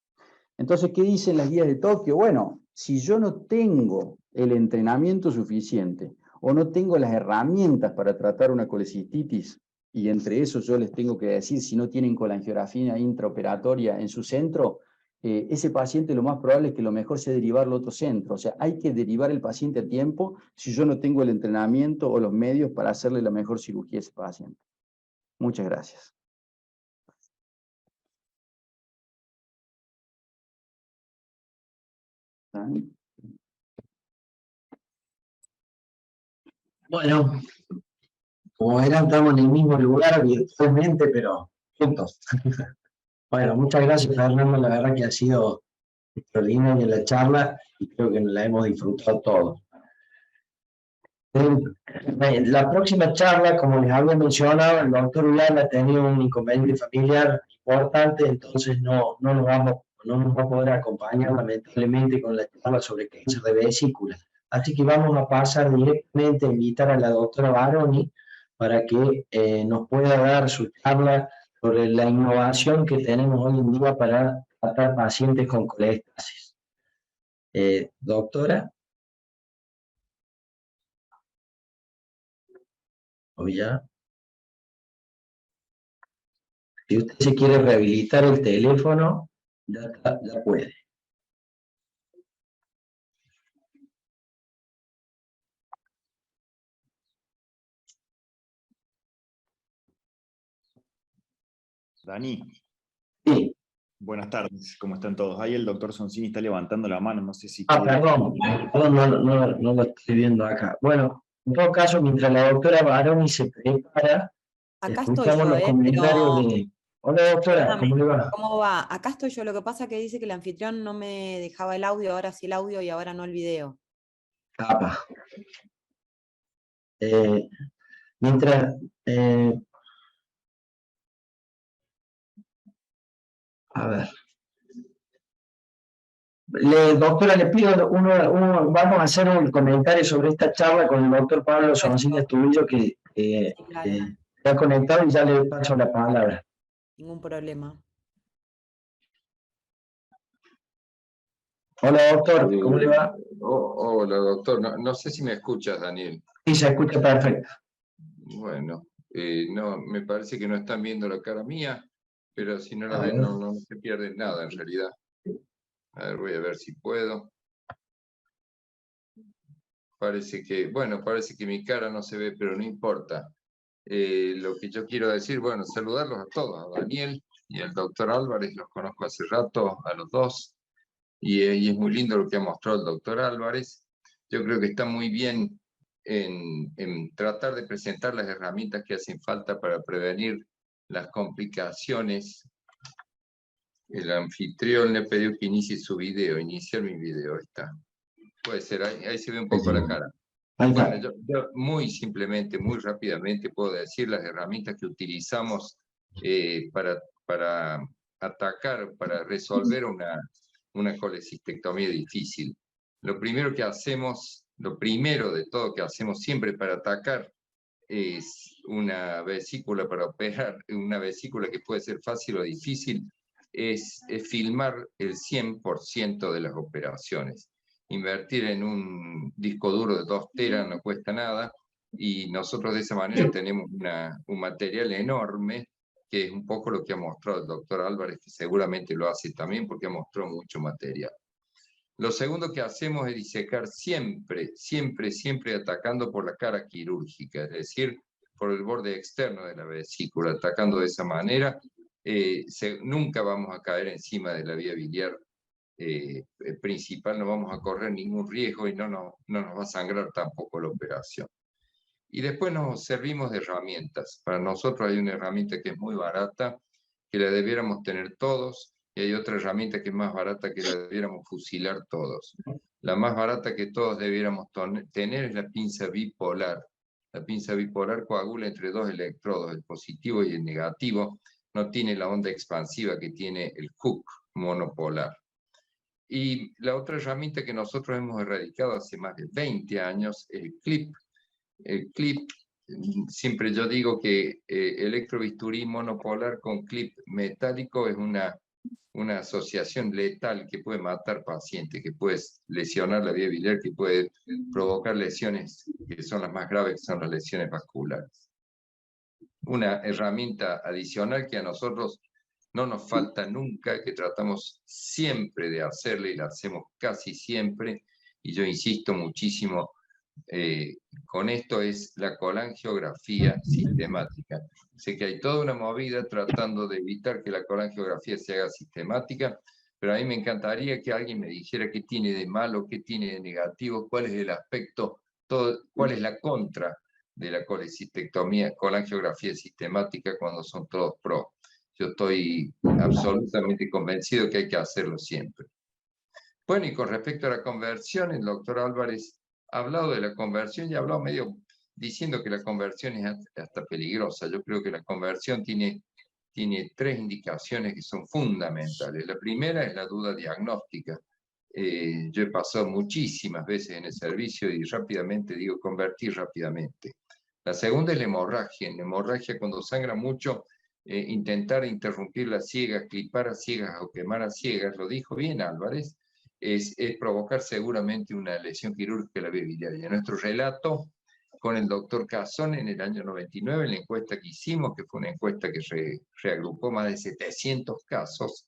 Entonces, ¿qué dicen las guías de Tokio? Bueno, si yo no tengo el entrenamiento suficiente o no tengo las herramientas para tratar una colecistitis, y entre eso yo les tengo que decir, si no tienen colangiografía intraoperatoria en su centro, ese paciente lo más probable es que lo mejor sea derivarlo a otro centro. O sea, hay que derivar el paciente a tiempo si yo no tengo el entrenamiento o los medios para hacerle la mejor cirugía a ese paciente. Muchas gracias. ¿Dani? Bueno, como verán, estamos en el mismo lugar virtualmente, pero juntos. Bueno, muchas gracias, Fernando. La verdad que ha sido extraordinaria la charla y creo que la hemos disfrutado todos. La próxima charla, como les había mencionado, el doctor Ulan ha tenido un inconveniente familiar importante, entonces no nos va a poder acompañar lamentablemente con la charla sobre cáncer de vesícula. Así que vamos a pasar directamente a invitar a la doctora Baroni para que nos pueda dar su charla sobre la innovación que tenemos hoy en día para tratar pacientes con colestasis. Doctora, ¿o ya? Si usted se quiere rehabilitar el teléfono, ya puede. Dani, Sí. buenas tardes, ¿cómo están todos? Ahí el doctor Sonsini está levantando la mano, no sé si quiere... Perdón, no lo estoy viendo acá. Bueno, en todo caso, mientras la doctora Baroni se prepara, Acá estoy escuchamos yo, los comentarios pero de... Hola doctora, perdóname, ¿cómo le va? ¿cómo va? Acá estoy yo, lo que pasa es que dice que el anfitrión no me dejaba el audio, ahora sí el audio y ahora no el video. Capa. Mientras... a ver. Doctora, le pido, vamos a hacer un comentario sobre esta charla con el doctor Pablo Sonsini Estudillo, que Sí, claro, se ha conectado y ya le paso la palabra. ningún problema. Hola doctor, ¿cómo le va? Hola, doctor. No sé si me escuchas, Daniel. Sí, se escucha perfecto. Bueno, no, me parece que no están viendo la cara mía, pero si no la A ven, ver. no se pierden nada en realidad. A ver, voy a ver si puedo. Parece que mi cara no se ve, pero no importa. Lo que yo quiero decir, bueno, saludarlos a todos, a Daniel y al doctor Álvarez, los conozco hace rato, a los dos, y es muy lindo lo que ha mostrado el doctor Álvarez. Yo creo que está muy bien en tratar de presentar las herramientas que hacen falta para prevenir las complicaciones. El anfitrión le pidió que inicie su video, iniciar mi video, ahí está. Puede ser, ahí se ve un poco la cara. Bueno, yo muy simplemente, muy rápidamente puedo decir las herramientas que utilizamos para atacar, para resolver una colecistectomía difícil. Lo primero de todo que hacemos siempre para atacar es una vesícula para operar, una vesícula que puede ser fácil o difícil, es filmar el 100% de las operaciones. Invertir en un disco duro de 2 teras no cuesta nada, y nosotros de esa manera tenemos un material enorme, que es un poco lo que ha mostrado el doctor Álvarez, que seguramente lo hace también porque ha mostrado mucho material. Lo segundo que hacemos es disecar siempre atacando por la cara quirúrgica, es decir, por el borde externo de la vesícula, atacando de esa manera. Nunca vamos a caer encima de la vía biliar principal, no vamos a correr ningún riesgo y no nos va a sangrar tampoco la operación. Y después nos servimos de herramientas. Para nosotros hay una herramienta que es muy barata, que la debiéramos tener todos, y hay otra herramienta que es más barata, que la debiéramos fusilar todos. La más barata que todos debiéramos tener es la pinza bipolar. La pinza bipolar coagula entre 2 electrodos, el positivo y el negativo. No tiene la onda expansiva que tiene el Cook monopolar. Y la otra herramienta que nosotros hemos erradicado hace más de 20 años es el clip. El clip, siempre yo digo que electrobisturí monopolar con clip metálico es una asociación letal que puede matar pacientes, que puede lesionar la vía biliar, que puede provocar lesiones que son las más graves, que son las lesiones vasculares. Una herramienta adicional que a nosotros no nos falta nunca, que tratamos siempre de hacerle y la hacemos casi siempre, y yo insisto muchísimo con esto, es la colangiografía sistemática. Sé que hay toda una movida tratando de evitar que la colangiografía se haga sistemática, pero a mí me encantaría que alguien me dijera qué tiene de malo, qué tiene de negativo, cuál es el aspecto, cuál es la contra de la colecistectomía, colangiografía sistemática cuando son todos pro. Yo estoy absolutamente convencido que hay que hacerlo siempre. Bueno, y con respecto a la conversión, el doctor Álvarez ha hablado de la conversión y ha hablado medio diciendo que la conversión es hasta peligrosa. Yo creo que la conversión tiene 3 indicaciones que son fundamentales. La primera es la duda diagnóstica. Yo he pasado muchísimas veces en el servicio y rápidamente digo convertir rápidamente. La segunda es la hemorragia. En la hemorragia, cuando sangra mucho, intentar interrumpir las ciegas, clipar a ciegas o quemar a ciegas, lo dijo bien Álvarez, es provocar seguramente una lesión quirúrgica de la vía biliar. Y en nuestro relato con el doctor Cazón en el año 99, en la encuesta que hicimos, que fue una encuesta que reagrupó más de 700 casos,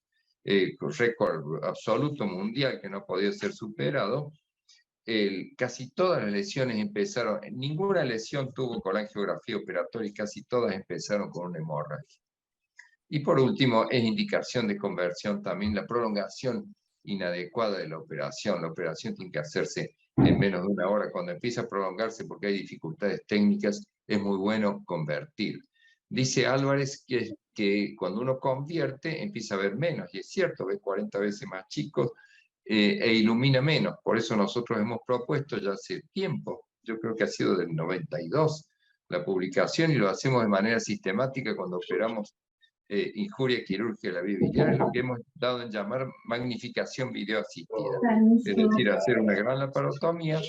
con récord absoluto mundial que no ha podido ser superado, casi todas las lesiones empezaron, ninguna lesión tuvo colangiografía operatoria y casi todas empezaron con una hemorragia. Y por último, es indicación de conversión también la prolongación inadecuada de la operación. La operación tiene que hacerse en menos de una hora. Cuando empieza a prolongarse porque hay dificultades técnicas, es muy bueno convertir. Dice Álvarez que cuando uno convierte empieza a ver menos, y es cierto, ve 40 veces más chicos e ilumina menos. Por eso nosotros hemos propuesto ya hace tiempo, yo creo que ha sido del 92, la publicación, y lo hacemos de manera sistemática cuando operamos injuria quirúrgica de la vía biliar, es lo que hemos dado en llamar magnificación videoasistida. Es decir, hacer una gran laparotomía,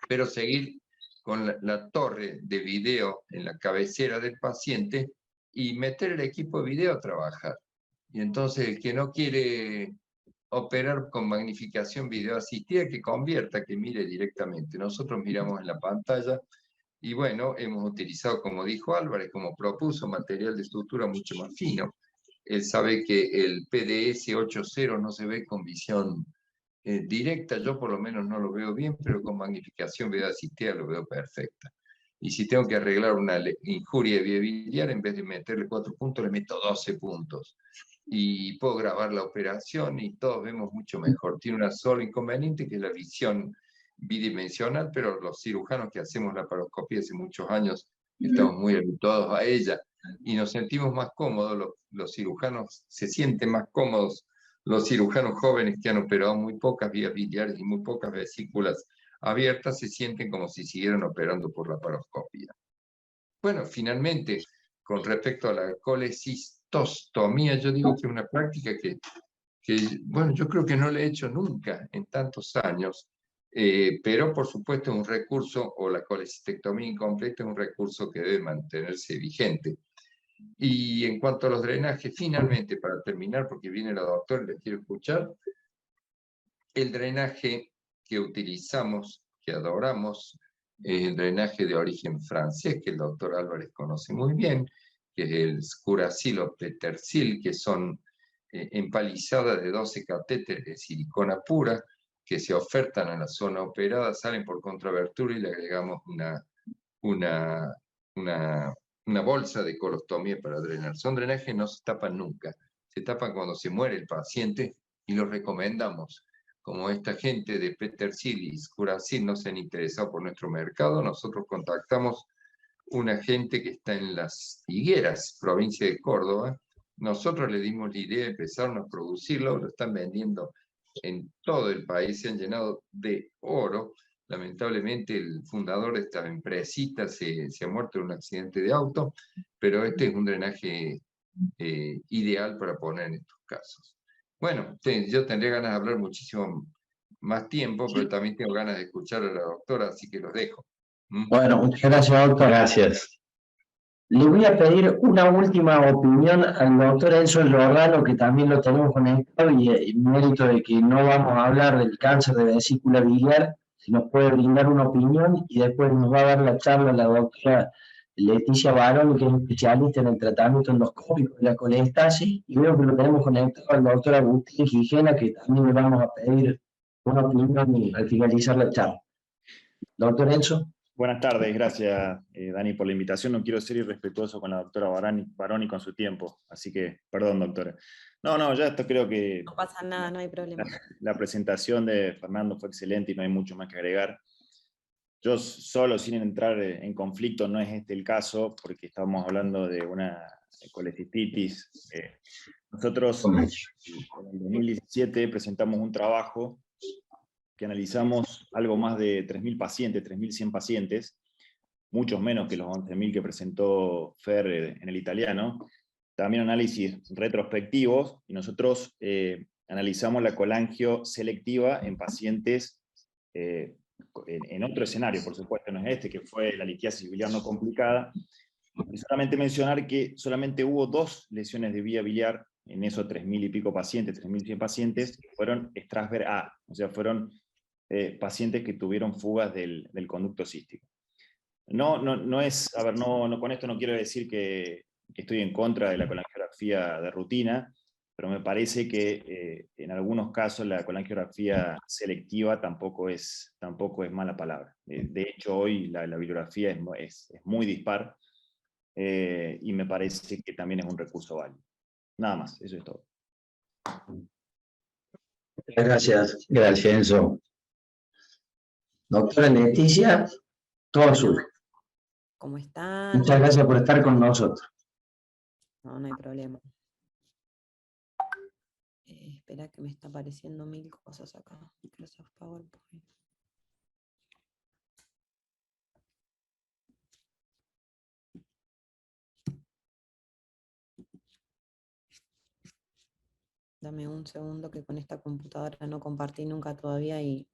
pero seguir con la torre de video en la cabecera del paciente y meter el equipo de video a trabajar. Y entonces el que no quiere operar con magnificación videoasistida, que convierta, que mire directamente. Nosotros miramos en la pantalla. Y bueno, hemos utilizado, como dijo Álvarez, como propuso, material de estructura mucho más fino. Él sabe que el PDS 8.0 no se ve con visión directa, yo por lo menos no lo veo bien, pero con magnificación videoasistida lo veo perfecta. Y si tengo que arreglar una injuria de vía biliar, en vez de meterle 4 puntos, le meto 12 puntos. Y puedo grabar la operación y todos vemos mucho mejor. Tiene un solo inconveniente, que es la visión bidimensional, pero los cirujanos que hacemos la laparoscopía hace muchos años estamos muy habituados a ella y nos sentimos más cómodos. Los cirujanos se sienten más cómodos, los cirujanos jóvenes que han operado muy pocas vías biliares y muy pocas vesículas abiertas se sienten como si siguieran operando por laparoscopía. Bueno, finalmente, con respecto a la colecistostomía, yo digo que es una práctica que, bueno, yo creo que no la he hecho nunca en tantos años, pero por supuesto es un recurso, o la colecistectomía incompleta es un recurso que debe mantenerse vigente. Y en cuanto a los drenajes, finalmente, para terminar, porque viene la doctora y les quiero escuchar, el drenaje que utilizamos, que adoramos, es el drenaje de origen francés, que el doctor Álvarez conoce muy bien, que es el Curacil o Petersil, que son empalizadas de 12 catéteres de silicona pura, que se ofertan a la zona operada, salen por contrabertura y le agregamos una bolsa de colostomía para drenar. Son drenajes que no se tapan nunca, se tapan cuando se muere el paciente y los recomendamos. Como esta gente de Petersil y Curacil no se han interesado por nuestro mercado, nosotros contactamos una gente que está en Las Higueras, provincia de Córdoba. Nosotros le dimos la idea, empezaron a producirlo, lo están vendiendo en todo el país, se han llenado de oro. Lamentablemente el fundador de esta empresita se ha muerto en un accidente de auto, pero este es un drenaje ideal para poner en estos casos. Bueno, yo tendría ganas de hablar muchísimo más tiempo, pero también tengo ganas de escuchar a la doctora, así que los dejo. Bueno, muchas gracias, doctor. Gracias. Le voy a pedir una última opinión al doctor Enzo Giordano, que también lo tenemos conectado, y en mérito de que no vamos a hablar del cáncer de vesícula biliar, si nos puede brindar una opinión, y después nos va a dar la charla la doctora Leticia Baroni, que es especialista en el tratamiento endoscópico de la colestasis, y veo que lo tenemos conectado al doctor Agustín Gijena, que también le vamos a pedir una opinión al finalizar la charla. Doctor Enzo. Buenas tardes, gracias Dani por la invitación. No quiero ser irrespetuoso con la doctora Baroni con su tiempo, así que perdón, doctora. No, ya esto creo que... No pasa nada, no hay problema. La presentación de Fernando fue excelente y no hay mucho más que agregar. yo solo, sin entrar en conflicto, no es este el caso, porque estamos hablando de una colecistitis. Nosotros en el 2017 presentamos un trabajo que analizamos algo más de 3.000 pacientes, 3.100 pacientes, muchos menos que los 11.000 que presentó Fer en el italiano. También análisis retrospectivos, y nosotros analizamos la colangio selectiva en pacientes en otro escenario, por supuesto, no es este, que fue la litiasis biliar no complicada. Y solamente mencionar que solamente hubo 2 lesiones de vía biliar en esos 3.000 y pico pacientes, 3.100 pacientes, que fueron Strasberg A, o sea, fueron pacientes que tuvieron fugas del conducto cístico. No es, a ver, con esto no quiero decir que estoy en contra de la colangiografía de rutina, pero me parece que en algunos casos la colangiografía selectiva tampoco es mala palabra. De hecho, hoy la bibliografía es muy dispar, y me parece que también es un recurso válido. Nada más, eso es todo. Gracias, gracias, Enzo. Doctora Leticia, todo suyo. ¿Cómo están? Muchas gracias por estar con nosotros. No, no hay problema. Espera que me está apareciendo 1000 cosas acá. Microsoft PowerPoint. Dame un segundo que con esta computadora no compartí nunca todavía y...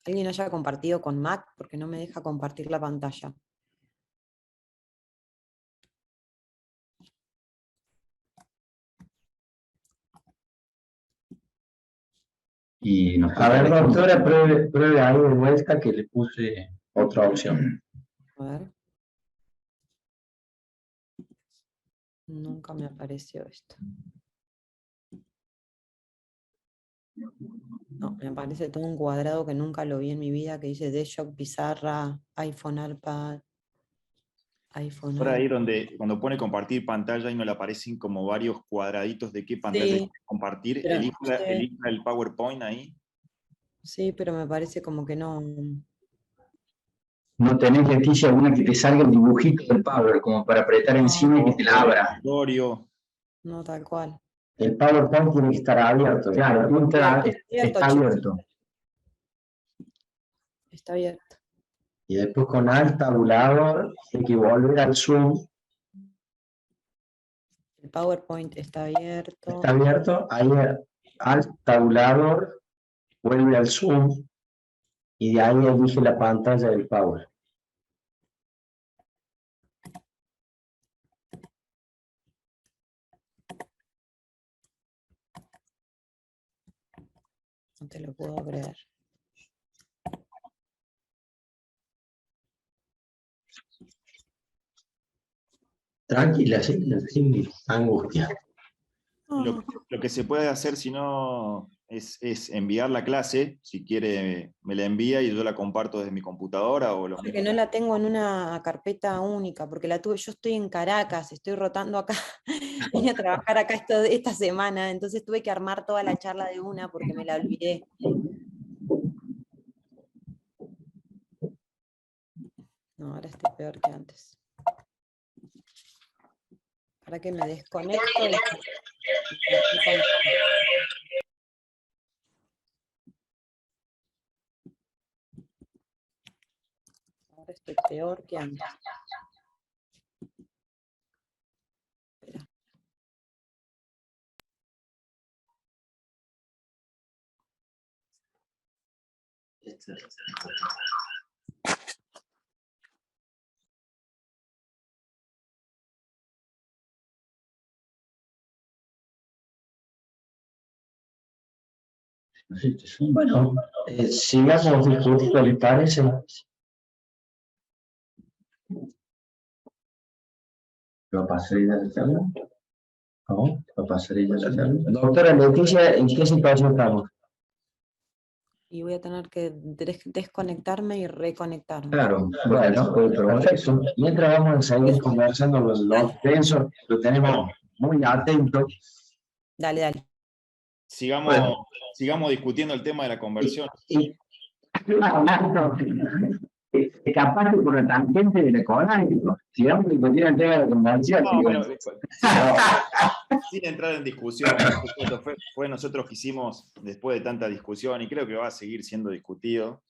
¿Alguien haya compartido con Mac? Porque no me deja compartir la pantalla. Y a ver, doctora, pruebe ahí de vuelta que le puse otra opción. A ver. Nunca me apareció esto. No, me aparece todo un cuadrado que nunca lo vi en mi vida, que dice DShock, pizarra, iPhone, iPad, iPhone. Por ahí cuando pone compartir pantalla y me le aparecen como varios cuadraditos de qué pantalla Sí, hay que compartir, pero, elija el PowerPoint ahí. sí, pero me parece como que no. ¿No tenés, Leticia, alguna que te salga el dibujito del Power como para apretar encima y que te la abra? Escritorio. No, tal cual. El PowerPoint tiene que estar abierto. Claro, está abierto. Está abierto. Y después con Alt tabulador hay que volver al Zoom. El PowerPoint está abierto. Está abierto, ahí Alt tabulador, vuelve al Zoom y de ahí elige la pantalla del Power. No te lo puedo creer. Tranquila, sin angustia. Lo que se puede hacer, si no, es enviar la clase. Si quiere, me la envía y yo la comparto desde mi computadora. Porque no la tengo en una carpeta única, porque la tuve, yo estoy en Caracas, estoy rotando acá, vine a trabajar acá esta semana, entonces tuve que armar toda la charla de una porque me la olvidé. No, ahora estoy peor que antes. Para que me desconecto. Ahora estoy peor que antes. Espera. Bueno, sigamos discutiendo, ¿les parece? ¿Va a pasar ya la charla? ¿No? ¿Va a pasar ya la charla? Doctora Leticia, ¿en qué situación estamos? Y voy a tener que desconectarme y reconectarme. Claro, bueno, pues perfecto. Mientras vamos a seguir conversando los tensos, lo tenemos muy atento. Dale, dale. Sigamos, Bueno. sigamos discutiendo el tema de la conversión. Capaz que por la tangente de la económica, sigamos discutiendo el tema de la conversión. No, pero, sin entrar en discusión, esto fue nosotros que hicimos después de tanta discusión y creo que va a seguir siendo discutido.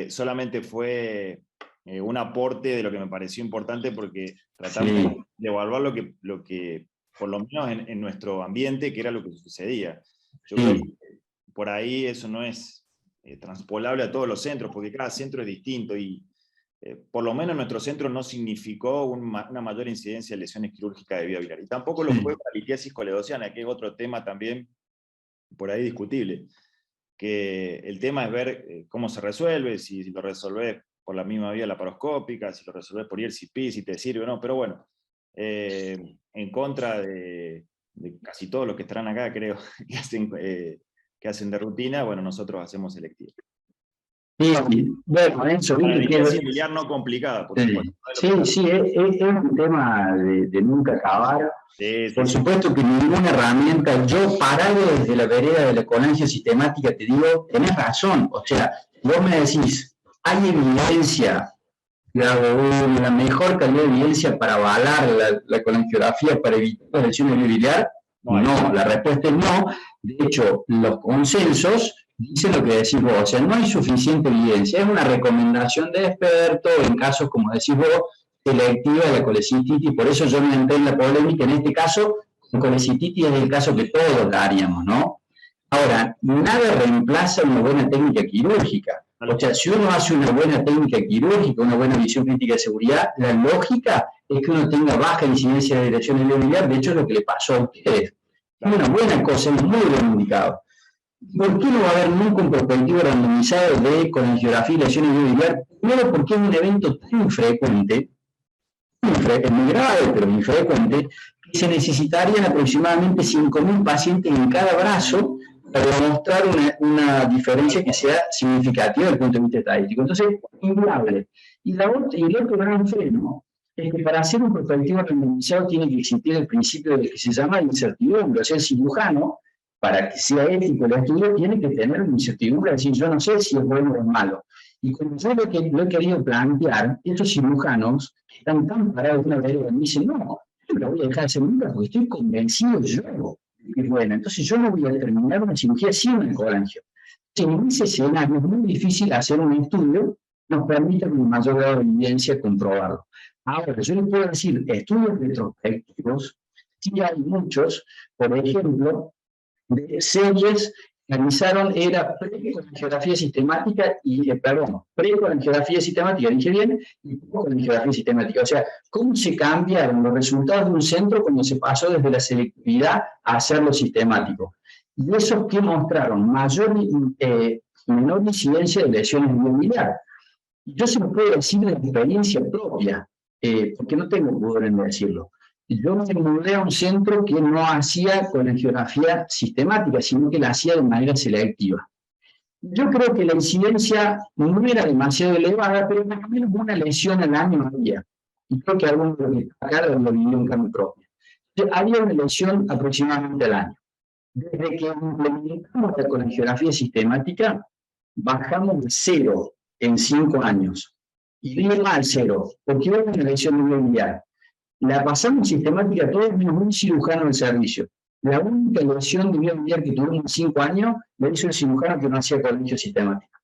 Solamente fue un aporte de lo que me pareció importante porque tratamos de evaluar lo que por lo menos en nuestro ambiente, que era lo que sucedía. Yo creo que por ahí eso no es transpolable a todos los centros, porque cada centro es distinto y por lo menos en nuestro centro no significó una mayor incidencia de lesiones quirúrgicas de vía biliar. Y tampoco lo fue para la litiasis coledociana, que es otro tema también por ahí discutible. Que el tema es ver cómo se resuelve, si lo resolvés por la misma vía laparoscópica, si lo resolvés por IRCP, si te sirve o no, pero bueno, en contra de casi todos los que estarán acá, creo, que hacen de rutina, bueno, nosotros hacemos selectivo. Sí, bueno, eso, para la litiasis biliar no complicada, por supuesto. Sí, es un tema de nunca acabar. Por supuesto que ninguna herramienta, yo parado desde la vereda de la colangio sistemática, te digo, tenés razón, o sea, vos me decís, hay evidencia, la mejor calidad de evidencia para avalar la colangiografía para evitar las lesiones biliar. No, la respuesta es no. De hecho, los consensos dicen lo que decís vos, o sea, no hay suficiente evidencia, es una recomendación de expertos en casos, como decís vos, selectiva de la colecititis, por eso yo me entré en la polémica, en este caso, la colecititis es el caso que todos daríamos, ¿no? Ahora, nada reemplaza una buena técnica quirúrgica, o sea, si uno hace una buena técnica quirúrgica, una buena visión crítica de seguridad, la lógica es que uno tenga baja incidencia de lesiones biliar, de hecho es lo que le pasó a ustedes. Es una buena cosa, es muy bien indicado. ¿Por qué no va a haber nunca un prospectivo randomizado de colangiografía y lesiones biliar? Primero porque es un evento tan frecuente, es muy grave, pero muy frecuente, que se necesitarían aproximadamente 5.000 pacientes en cada brazo para demostrar una diferencia que sea significativa desde el punto de vista estadístico. Entonces, inviable. Y el otro gran freno es que para hacer un prospectivo randomizado tiene que existir el principio de que se llama incertidumbre, o sea, el cirujano, para que sea ético el estudio, tiene que tener una incertidumbre, es decir, yo no sé si es bueno o es malo. Y cuando yo lo he querido plantear, estos cirujanos están tan parados de una vereda y me dicen, no, yo no lo voy a dejar de hacer nunca porque estoy convencido yo. Y bueno, entonces yo no voy a terminar una cirugía sin una colangio. En ese escenario es muy difícil hacer un estudio que nos permita con mayor grado de evidencia comprobarlo. Ahora, yo les puedo decir, estudios retrospectivos, sí hay muchos, por ejemplo, de series que realizaron era pre-colangiografía sistemática y, pre-colangiografía sistemática, dije bien, y post-colangiografía sistemática. O sea, cómo se cambiaron los resultados de un centro cuando se pasó desde la selectividad a hacerlo sistemático. Y esos que mostraron menor incidencia de lesiones biliar. Yo se lo puedo decir de experiencia propia, porque no tengo pudor en decirlo. Yo me mudé a un centro que no hacía colangiografía sistemática, sino que la hacía de manera selectiva. Yo creo que la incidencia no era demasiado elevada, pero más o menos una lesión al año había. Y creo que algunos de los que acá lo vivió en carne propia. Había una lesión aproximadamente al año. Desde que implementamos la colangiografía sistemática, bajamos de 0 en 5 años. Y bien al 0, porque hubo una lesión biliar. La pasamos sistemática todos menos un cirujano del servicio. La única lesión de vía biliar que tuvimos en 5 años la hizo el cirujano que no hacía colangio sistemática.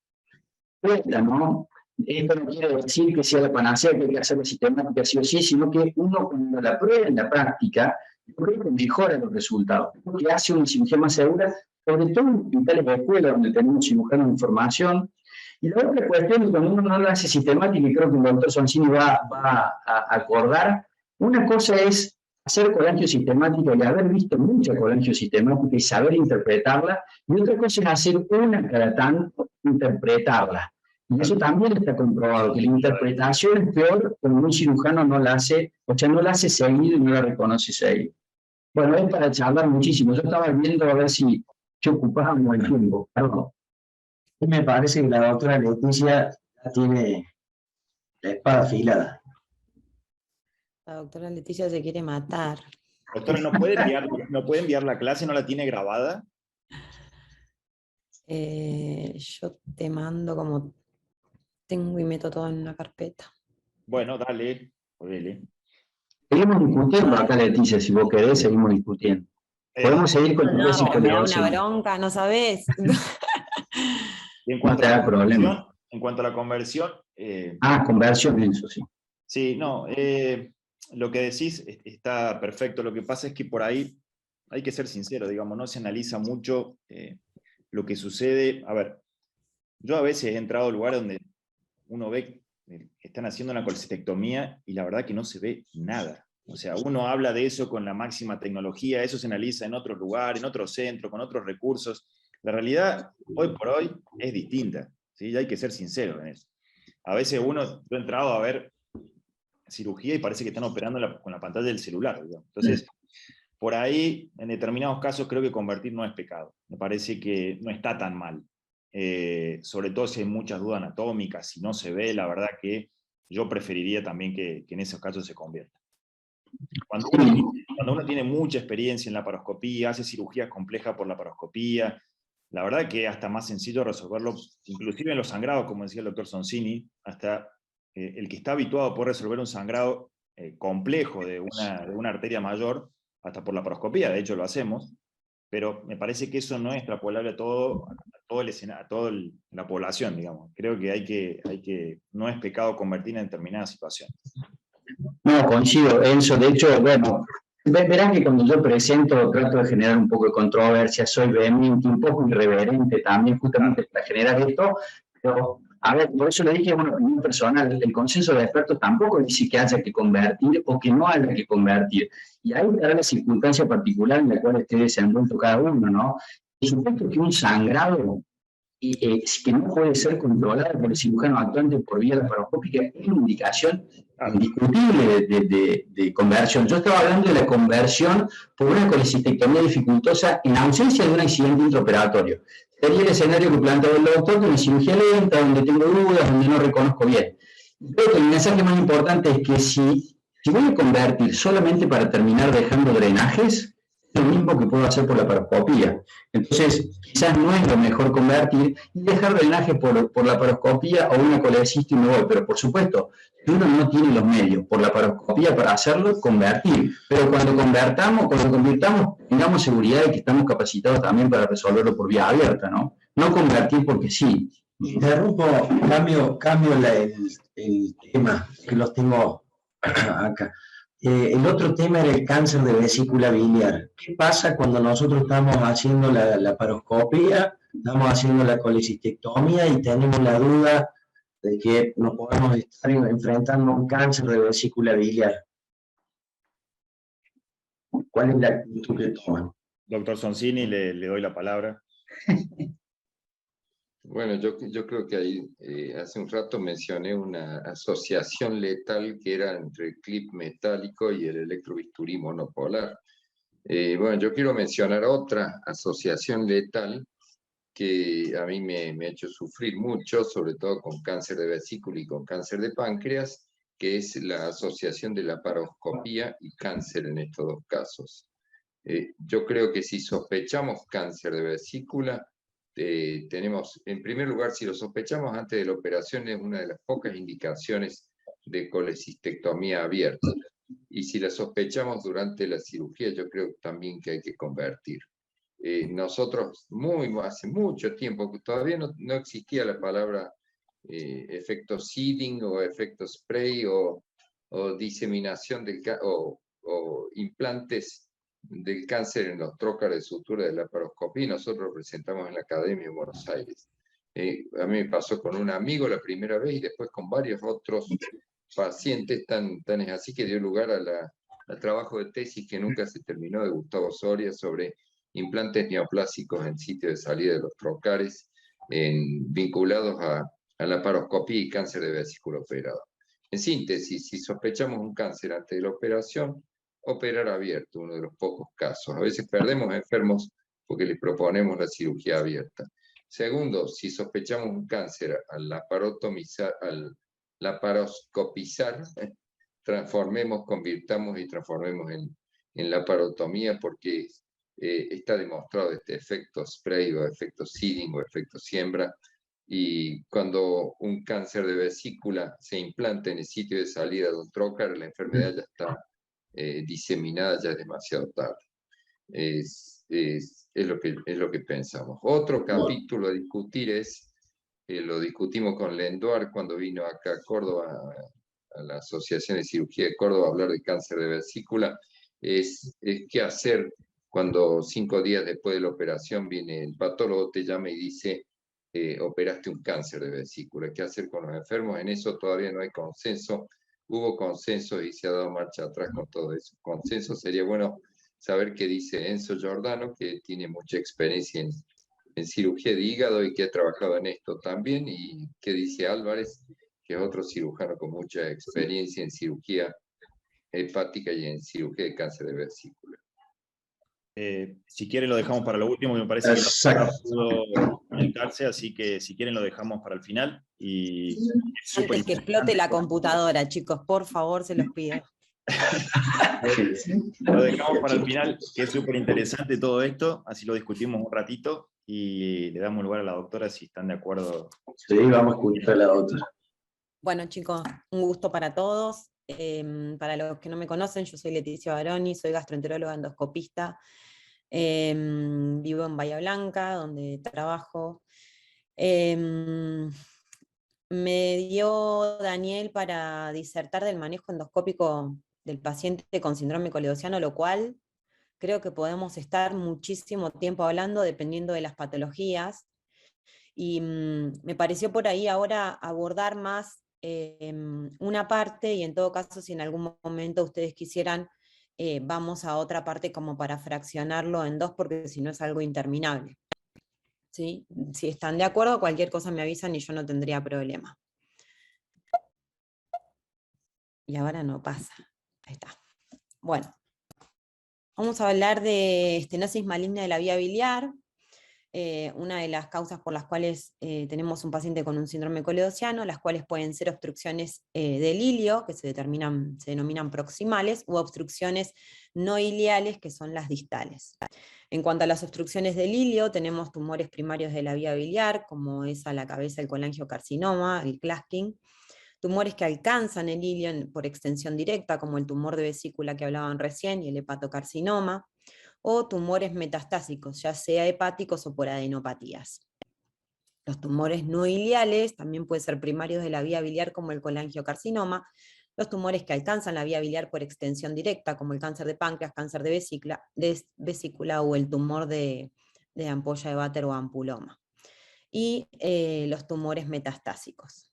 Cuesta, ¿no? Esto no quiere decir que sea la panacea, que hay que hacer la sistemática sí o sí, sino que uno cuando la prueba en la práctica, yo creo que mejora los resultados, porque hace una cirugía más segura, sobre todo en hospitales de escuela donde tenemos cirujanos de formación, Y la otra cuestión es cuando uno no lo hace sistemático, y creo que el doctor Sonsini va a acordar, una cosa es hacer colegio sistemático y haber visto mucha colegio sistemática y saber interpretarla, y otra cosa es hacer una cada tanto, interpretarla. Y eso también está comprobado, que la interpretación es peor cuando un cirujano no la hace, o sea, no la hace seguido y no la reconoce seguido. Bueno, es para charlar muchísimo. Yo estaba viendo a ver si ocupábamos el tiempo. Perdón. Y me parece que la doctora Leticia ya tiene la espada afilada. La doctora Leticia se quiere matar. Doctora, ¿no puede enviar la clase? ¿No la tiene grabada? Yo te mando como tengo y meto todo en una carpeta. Bueno, dale. Seguimos discutiendo acá, Leticia, si vos querés, seguimos discutiendo. Podemos seguir con tu No, tesis con me da negocio. una bronca, ¿no sabés? Y en No cuanto, te a da la problema. conversión, en cuanto a la conversión, Conversión, eso sí. sí, no, lo que decís está perfecto. Lo que pasa es que por ahí hay que ser sincero, digamos, no se analiza mucho lo que sucede. A ver, yo a veces he entrado a lugares donde uno ve que están haciendo una colcistectomía y la verdad que no se ve nada. O sea, uno habla de eso con la máxima tecnología, eso se analiza en otro lugar, en otro centro, con otros recursos. La realidad, hoy por hoy, es distinta, ¿sí? Y hay que ser sincero en eso. A veces yo he entrado a ver cirugía y parece que están operando con la pantalla del celular, digamos. Entonces, por ahí, en determinados casos, creo que convertir no es pecado. Me parece que no está tan mal. Sobre todo si hay muchas dudas anatómicas, si no se ve, la verdad que yo preferiría también que en esos casos se convierta. Cuando uno tiene mucha experiencia en la laparoscopía, hace cirugías complejas por laparoscopía, la verdad que es hasta más sencillo resolverlo, inclusive en los sangrados, como decía el doctor Sonsini, hasta el que está habituado por resolver un sangrado complejo de una arteria mayor, hasta por laparoscopía, de hecho lo hacemos, pero me parece que eso no es extrapolable a toda la población, digamos. Creo que no es pecado convertir en determinadas situaciones. No, coincido, Enzo. De hecho, bueno, verán que cuando yo presento trato de generar un poco de controversia, soy vehemente, un poco irreverente también, justamente para generar esto, pero, a ver, por eso le dije, una opinión personal, el consenso de expertos tampoco dice que haya que convertir o que no haya que convertir. Y ahí está la circunstancia particular en la cual ustedes se han envuelto cada uno, ¿no? Por supuesto que un sangrado que no puede ser controlado por el cirujano actuante por vía laparoscópica es una indicación indiscutible de conversión. Yo estaba hablando de la conversión por una colecistectomía dificultosa en ausencia de un accidente intraoperatorio. Sería el escenario que planteaba el doctor, con una cirugía lenta, donde tengo dudas, donde no reconozco bien. Creo que el mensaje más importante es que si voy a convertir solamente para terminar dejando drenajes, es lo mismo que puedo hacer por la laparoscopía. Entonces, quizás no es lo mejor convertir y dejar drenaje por la laparoscopía o una colecista y me voy. Pero, por supuesto, si uno no tiene los medios por la laparoscopía para hacerlo, convertir. Pero cuando convirtamos, tengamos seguridad de que estamos capacitados también para resolverlo por vía abierta, ¿no? No convertir porque sí. Interrumpo, cambio el tema, que los tengo acá. El otro tema era el cáncer de vesícula biliar. ¿Qué pasa cuando nosotros estamos haciendo la laparoscopía, estamos haciendo la colecistectomía y tenemos la duda de que nos podemos estar enfrentando a un cáncer de vesícula biliar? ¿Cuál es la actitud que toman? Doctor Sonsini, le doy la palabra. Bueno, yo creo que ahí hace un rato mencioné una asociación letal que era entre el clip metálico y el electrobisturí monopolar. Bueno, yo quiero mencionar otra asociación letal que a mí me ha hecho sufrir mucho, sobre todo con cáncer de vesícula y con cáncer de páncreas, que es la asociación de laparoscopía y cáncer en estos dos casos. Yo creo que si sospechamos cáncer de vesícula, tenemos, en primer lugar, si lo sospechamos antes de la operación, es una de las pocas indicaciones de colecistectomía abierta. Y si la sospechamos durante la cirugía, yo creo también que hay que convertir. Nosotros, hace mucho tiempo, que todavía no existía la palabra efecto seeding o efecto spray o diseminación o implantes del cáncer en los trócares de sutura de la laparoscopía, nosotros lo presentamos en la Academia en Buenos Aires. A mí me pasó con un amigo la primera vez y después con varios otros pacientes, tan es así que dio lugar al trabajo de tesis que nunca se terminó de Gustavo Soria sobre implantes neoplásicos en sitio de salida de los trocares vinculados a la paroscopía y cáncer de vesícula operada. En síntesis, si sospechamos un cáncer antes de la operación, operar abierto, uno de los pocos casos. A veces perdemos enfermos porque les proponemos la cirugía abierta. Segundo, si sospechamos un cáncer al laparoscopizar, convirtamos y transformemos en laparotomía porque está demostrado este efecto spray o efecto seeding o efecto siembra, y cuando un cáncer de vesícula se implanta en el sitio de salida de un trocar, la enfermedad ya está diseminada, ya es demasiado tarde. Es lo que pensamos. Otro capítulo a discutir lo discutimos con Lenduar cuando vino acá a Córdoba, a la Asociación de Cirugía de Córdoba, a hablar de cáncer de vesícula, es qué hacer cuando 5 días después de la operación viene el patólogo, te llama y dice, operaste un cáncer de vesícula. ¿Qué hacer con los enfermos? En eso todavía no hay consenso. Hubo consenso y se ha dado marcha atrás con todo eso. Consenso sería bueno saber qué dice Enzo Giordano, que tiene mucha experiencia en cirugía de hígado y que ha trabajado en esto también, y qué dice Álvarez, que es otro cirujano con mucha experiencia en cirugía hepática y en cirugía de cáncer de vesícula. Si quieren lo dejamos para lo último, me parece que no pudo conectarse, así que si quieren lo dejamos para el final. Y antes que explote la computadora, chicos, por favor, se los pido. Lo dejamos para el final, que es súper interesante todo esto, así lo discutimos un ratito y le damos lugar a la doctora si están de acuerdo. Sí, vamos a escuchar a la otra. Bueno, chicos, un gusto para todos. Para los que no me conocen, yo soy Leticia Baroni, soy gastroenteróloga endoscopista. Vivo en Bahía Blanca, donde trabajo. Me dio Daniel para disertar del manejo endoscópico del paciente con síndrome coliociano, lo cual creo que podemos estar muchísimo tiempo hablando dependiendo de las patologías. Y me pareció por ahí ahora abordar más una parte, y en todo caso si en algún momento ustedes quisieran, vamos a otra parte como para fraccionarlo en dos, porque si no es algo interminable. ¿Sí? Si están de acuerdo, cualquier cosa me avisan y yo no tendría problema. Y ahora no pasa. Ahí está. Bueno, vamos a hablar de estenosis maligna de la vía biliar. Una de las causas por las cuales tenemos un paciente con un síndrome coliociano, las cuales pueden ser obstrucciones del ilio, que se denominan proximales, u obstrucciones no iliales, que son las distales. En cuanto a las obstrucciones del ilio, tenemos tumores primarios de la vía biliar, como es a la cabeza el colangiocarcinoma, el Claskin, tumores que alcanzan el ilio por extensión directa, como el tumor de vesícula que hablaban recién, y el hepatocarcinoma, o tumores metastásicos, ya sea hepáticos o por adenopatías. Los tumores no iliales también pueden ser primarios de la vía biliar, como el colangiocarcinoma, los tumores que alcanzan la vía biliar por extensión directa, como el cáncer de páncreas, cáncer de vesícula o el tumor de ampolla de Vater o ampuloma, y los tumores metastásicos.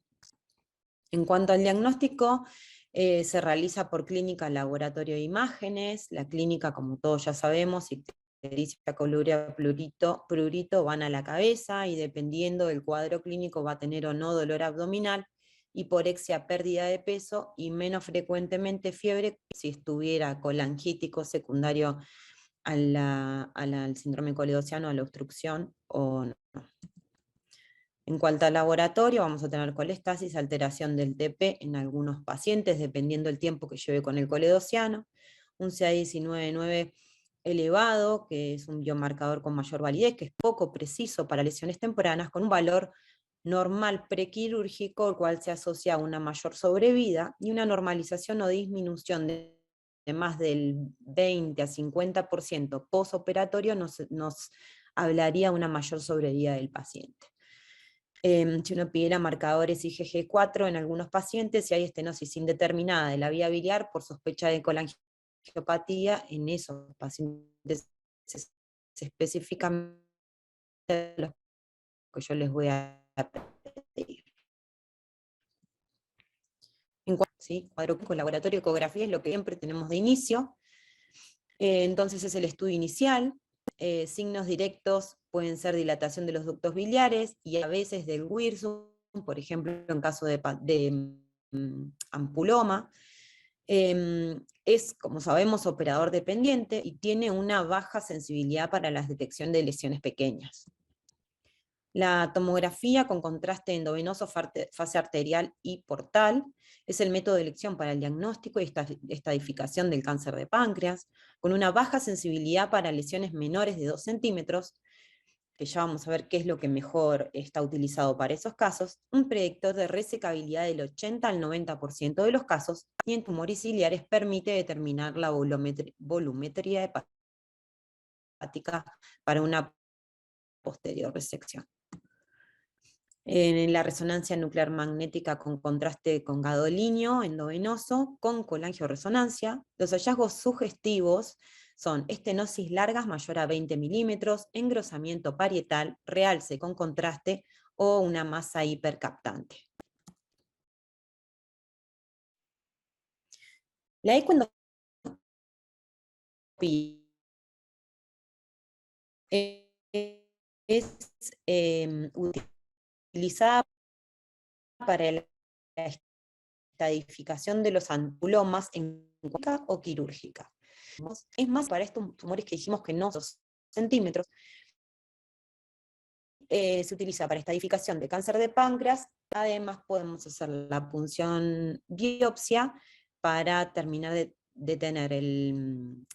En cuanto al diagnóstico, se realiza por clínica, laboratorio de imágenes. La clínica, como todos ya sabemos, ictericia, colurea, prurito van a la cabeza, y dependiendo del cuadro clínico va a tener o no dolor abdominal, hiporexia, pérdida de peso, y menos frecuentemente fiebre si estuviera colangítico secundario al síndrome coliociano, a la obstrucción o no. En cuanto al laboratorio, vamos a tener colestasis, alteración del TP en algunos pacientes, dependiendo del tiempo que lleve con el coledociano, un CA19-9 elevado, que es un biomarcador con mayor validez, que es poco preciso para lesiones tempranas, con un valor normal prequirúrgico, el cual se asocia a una mayor sobrevida, y una normalización o disminución de más del 20 a 50% postoperatorio nos hablaría de una mayor sobrevida del paciente. Si uno pidiera marcadores IgG4 en algunos pacientes, si hay estenosis indeterminada de la vía biliar por sospecha de colangiopatía, en esos pacientes específicamente los que yo les voy a pedir. En cuanto, ¿sí? Cuadro clínico, laboratorio de ecografía es lo que siempre tenemos de inicio. Entonces es el estudio inicial. Signos directos pueden ser dilatación de los ductos biliares y a veces del Wirsum, por ejemplo, en caso de ampuloma. Es, como sabemos, operador dependiente y tiene una baja sensibilidad para la detección de lesiones pequeñas. La tomografía con contraste endovenoso, fase arterial y portal es el método de elección para el diagnóstico y estadificación del cáncer de páncreas, con una baja sensibilidad para lesiones menores de 2 centímetros, que ya vamos a ver qué es lo que mejor está utilizado para esos casos, un predictor de resecabilidad del 80 al 90% de los casos, y en tumores ciliares permite determinar la volumetría hepática para una posterior resección. En la resonancia nuclear magnética con contraste con gadolinio endovenoso con colangioresonancia, los hallazgos sugestivos son estenosis largas mayor a 20 milímetros, engrosamiento parietal, realce con contraste o una masa hipercaptante. La ecoendoscopia es utilizada para la estadificación de los ampulomas en clínica o quirúrgica. Es más, para estos tumores que dijimos que no son centímetros, se utiliza para estadificación de cáncer de páncreas. Además podemos hacer la punción biopsia para terminar de tener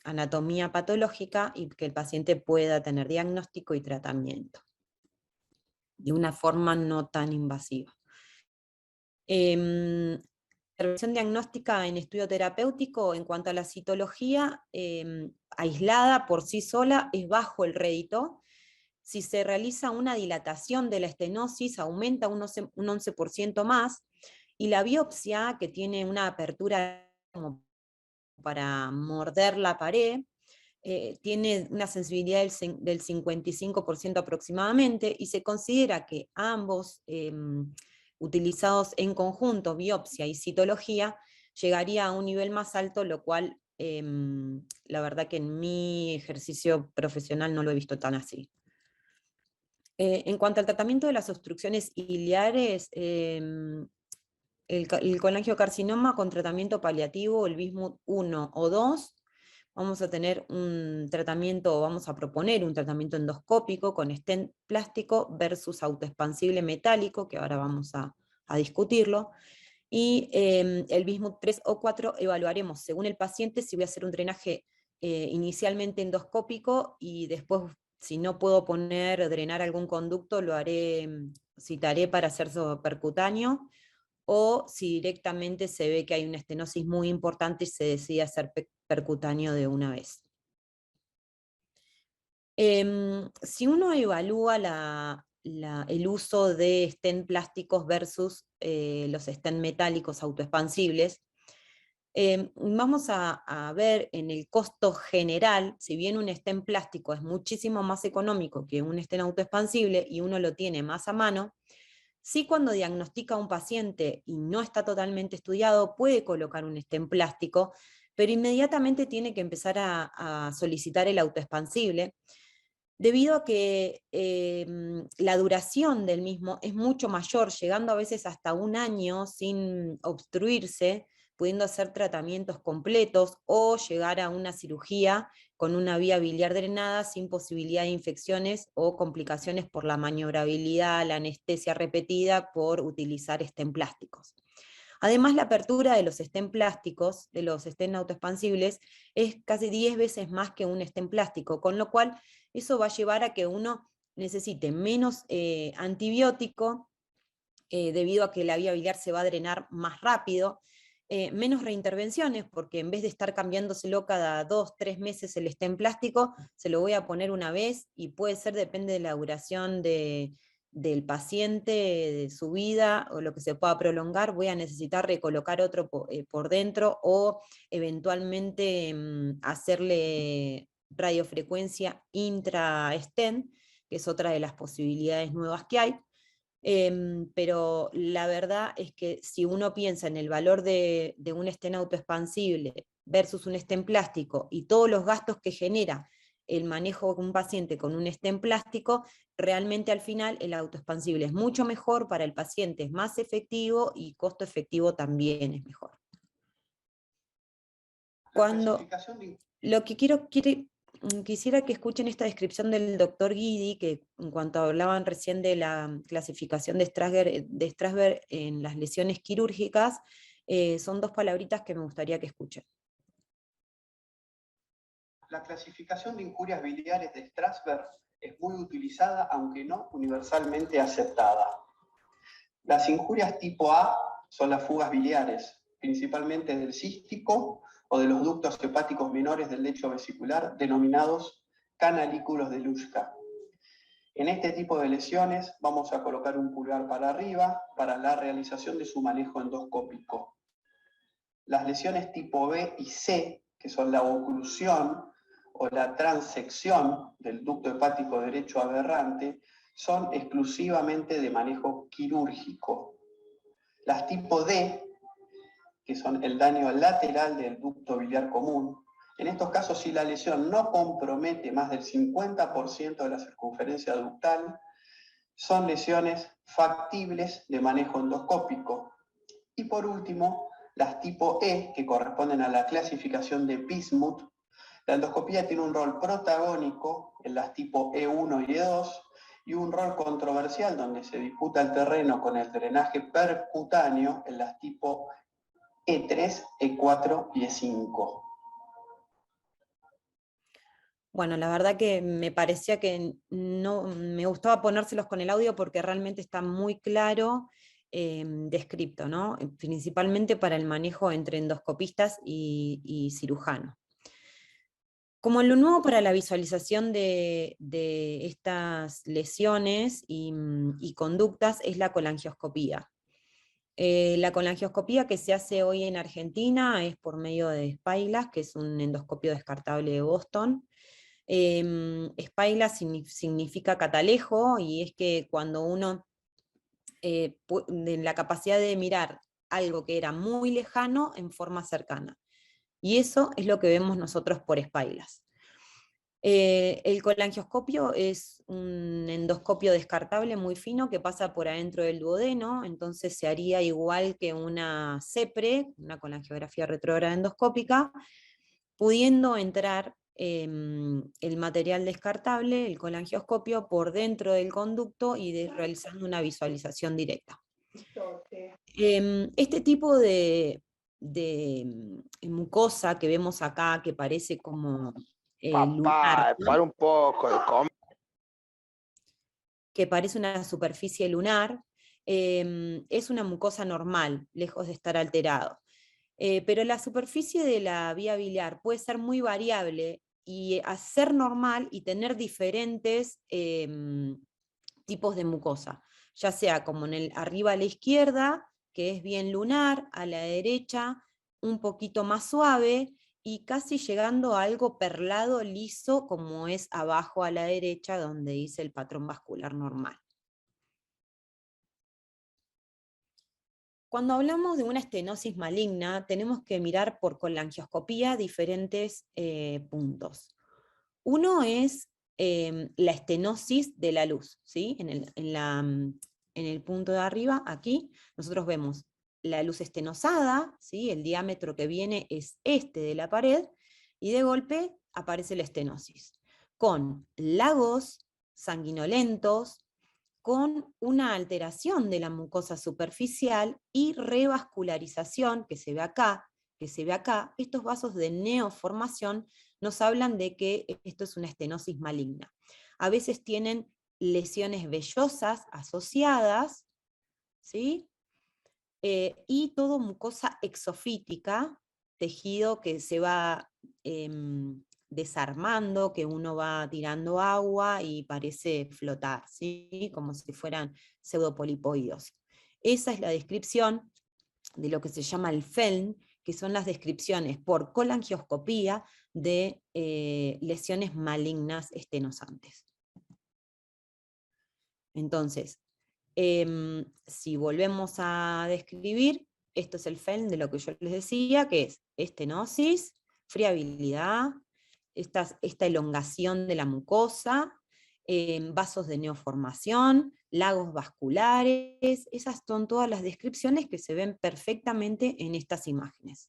anatomía patológica y que el paciente pueda tener diagnóstico y tratamiento de una forma no tan invasiva. Intervención diagnóstica en estudio terapéutico en cuanto a la citología, aislada por sí sola es bajo el rédito. Si se realiza una dilatación de la estenosis, aumenta un 11% más, y la biopsia, que tiene una apertura como para morder la pared, tiene una sensibilidad del 55% aproximadamente, y se considera que ambos utilizados en conjunto, biopsia y citología, llegaría a un nivel más alto, lo cual la verdad que en mi ejercicio profesional no lo he visto tan así. En cuanto al tratamiento de las obstrucciones iliares, el colangiocarcinoma con tratamiento paliativo, el Bismuth 1 o 2, vamos a tener un tratamiento, vamos a proponer un tratamiento endoscópico con stent plástico versus autoexpansible metálico, que ahora vamos a discutirlo. Y el Bismuth 3 o 4 evaluaremos según el paciente si voy a hacer un drenaje inicialmente endoscópico y después, si no puedo drenar algún conducto, lo haré, citaré para hacerlo percutáneo, o si directamente se ve que hay una estenosis muy importante y se decide hacer percutáneo de una vez. Si uno evalúa el uso de stent plásticos versus los stent metálicos autoexpansibles, vamos a ver en el costo general, si bien un stent plástico es muchísimo más económico que un stent autoexpansible y uno lo tiene más a mano, sí, cuando diagnostica a un paciente y no está totalmente estudiado, puede colocar un stent plástico, pero inmediatamente tiene que empezar a solicitar el autoexpansible, debido a que la duración del mismo es mucho mayor, llegando a veces hasta 1 año sin obstruirse, pudiendo hacer tratamientos completos o llegar a una cirugía con una vía biliar drenada sin posibilidad de infecciones o complicaciones por la maniobrabilidad, la anestesia repetida por utilizar stent plásticos. Además, la apertura de los stent plásticos, de los stent autoexpansibles, es casi 10 veces más que un stent plástico, con lo cual eso va a llevar a que uno necesite menos antibiótico, debido a que la vía biliar se va a drenar más rápido, menos reintervenciones, porque en vez de estar cambiándoselo cada 2 o 3 meses el stent plástico, se lo voy a poner una vez, y puede ser, depende de la duración del paciente, de su vida, o lo que se pueda prolongar, voy a necesitar recolocar otro por dentro, o eventualmente hacerle radiofrecuencia intra-stent, que es otra de las posibilidades nuevas que hay. Pero la verdad es que si uno piensa en el valor de un estén autoexpansible versus un estén plástico y todos los gastos que genera el manejo de un paciente con un estén plástico, realmente al final el autoexpansible es mucho mejor para el paciente, es más efectivo y costo efectivo también es mejor. Lo que quisiera que escuchen esta descripción del doctor Guidi, que en cuanto hablaban recién de la clasificación de Strasberg en las lesiones quirúrgicas, son dos palabritas que me gustaría que escuchen. La clasificación de injurias biliares de Strasberg es muy utilizada, aunque no universalmente aceptada. Las injurias tipo A son las fugas biliares, principalmente del cístico o de los ductos hepáticos menores del lecho vesicular, denominados canalículos de Luschka. En este tipo de lesiones vamos a colocar un pulgar para arriba para la realización de su manejo endoscópico. Las lesiones tipo B y C, que son la oclusión o la transección del ducto hepático derecho aberrante, son exclusivamente de manejo quirúrgico. Las tipo D, que son el daño lateral del ducto biliar común, en estos casos, si la lesión no compromete más del 50% de la circunferencia ductal, son lesiones factibles de manejo endoscópico. Y por último, las tipo E, que corresponden a la clasificación de Bismuth. La endoscopía tiene un rol protagónico en las tipo E1 y E2 y un rol controversial donde se disputa el terreno con el drenaje percutáneo en las tipo E3, E4 y E5. Bueno, la verdad que me parecía que no me gustaba ponérselos con el audio porque realmente está muy claro descrito, ¿no? Principalmente para el manejo entre endoscopistas y cirujano. Como lo nuevo para la visualización de estas lesiones y conductas es la colangioscopía. La colangioscopía que se hace hoy en Argentina es por medio de Spyglass, que es un endoscopio descartable de Boston. Spyglass significa catalejo, y es que cuando uno de la capacidad de mirar algo que era muy lejano en forma cercana. Y eso es lo que vemos nosotros por Spyglass. El colangioscopio es un endoscopio descartable muy fino que pasa por adentro del duodeno, entonces se haría igual que una CEPRE, una colangiografía retrógrada endoscópica, pudiendo entrar el material descartable, el colangioscopio, por dentro del conducto y realizando una visualización directa. Este tipo de mucosa que vemos acá, que parece como lunar, ¿no? Para un poco. Que parece una superficie lunar, es una mucosa normal, lejos de estar alterado. Pero la superficie de la vía biliar puede ser muy variable y ser normal y tener diferentes tipos de mucosa, ya sea como arriba a la izquierda, que es bien lunar, a la derecha un poquito más suave, y casi llegando a algo perlado, liso, como es abajo a la derecha, donde dice el patrón vascular normal. Cuando hablamos de una estenosis maligna, tenemos que mirar por colangioscopía diferentes puntos. Uno es la estenosis de la luz, ¿sí? En el punto de arriba, aquí, nosotros vemos la luz estenosada, ¿sí? El diámetro que viene es este de la pared, y de golpe aparece la estenosis, con lagos sanguinolentos, con una alteración de la mucosa superficial y revascularización, que se ve acá, estos vasos de neoformación nos hablan de que esto es una estenosis maligna. A veces tienen lesiones vellosas asociadas, ¿sí? Y todo mucosa exofítica, tejido que se va desarmando, que uno va tirando agua y parece flotar, ¿sí? Como si fueran pseudopolipoidos. Esa es la descripción de lo que se llama el FELN, que son las descripciones por colangioscopía de lesiones malignas estenosantes. Entonces, Si volvemos a describir, esto es el FELN de lo que yo les decía, que es estenosis, friabilidad, esta elongación de la mucosa, vasos de neoformación, lagos vasculares. Esas son todas las descripciones que se ven perfectamente en estas imágenes.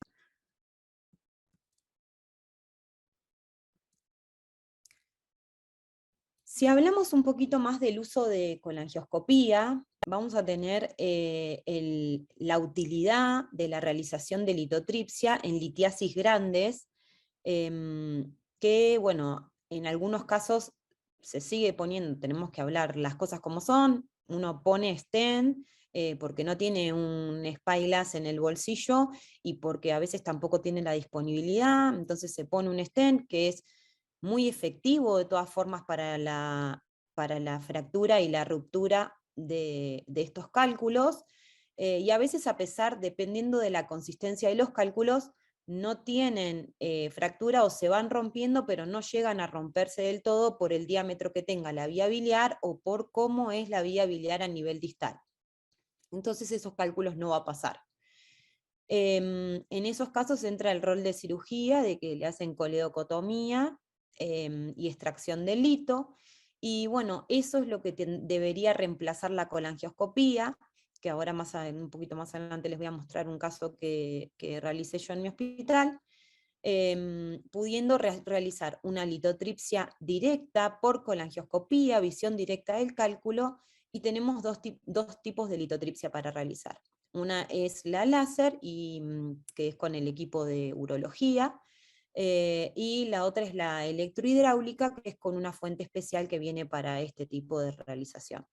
Si hablamos un poquito más del uso de colangioscopía, vamos a tener la utilidad de la realización de litotripsia en litiasis grandes, que, bueno, en algunos casos se sigue poniendo, tenemos que hablar las cosas como son, uno pone stent porque no tiene un spyglass en el bolsillo y porque a veces tampoco tiene la disponibilidad, entonces se pone un stent que es muy efectivo de todas formas para la fractura y la ruptura de estos cálculos, y a veces a pesar, dependiendo de la consistencia de los cálculos, no tienen fractura o se van rompiendo, pero no llegan a romperse del todo por el diámetro que tenga la vía biliar o por cómo es la vía biliar a nivel distal. Entonces esos cálculos no va a pasar. En esos casos entra el rol de cirugía, de que le hacen coledocotomía y extracción del lito, y bueno, eso es lo que debería reemplazar la colangioscopía, que ahora un poquito más adelante les voy a mostrar un caso que realicé yo en mi hospital, pudiendo realizar una litotripsia directa por colangioscopía, visión directa del cálculo, y tenemos dos tipos de litotripsia para realizar. Una es la láser, que es con el equipo de urología, y la otra es la electrohidráulica, que es con una fuente especial que viene para este tipo de realización.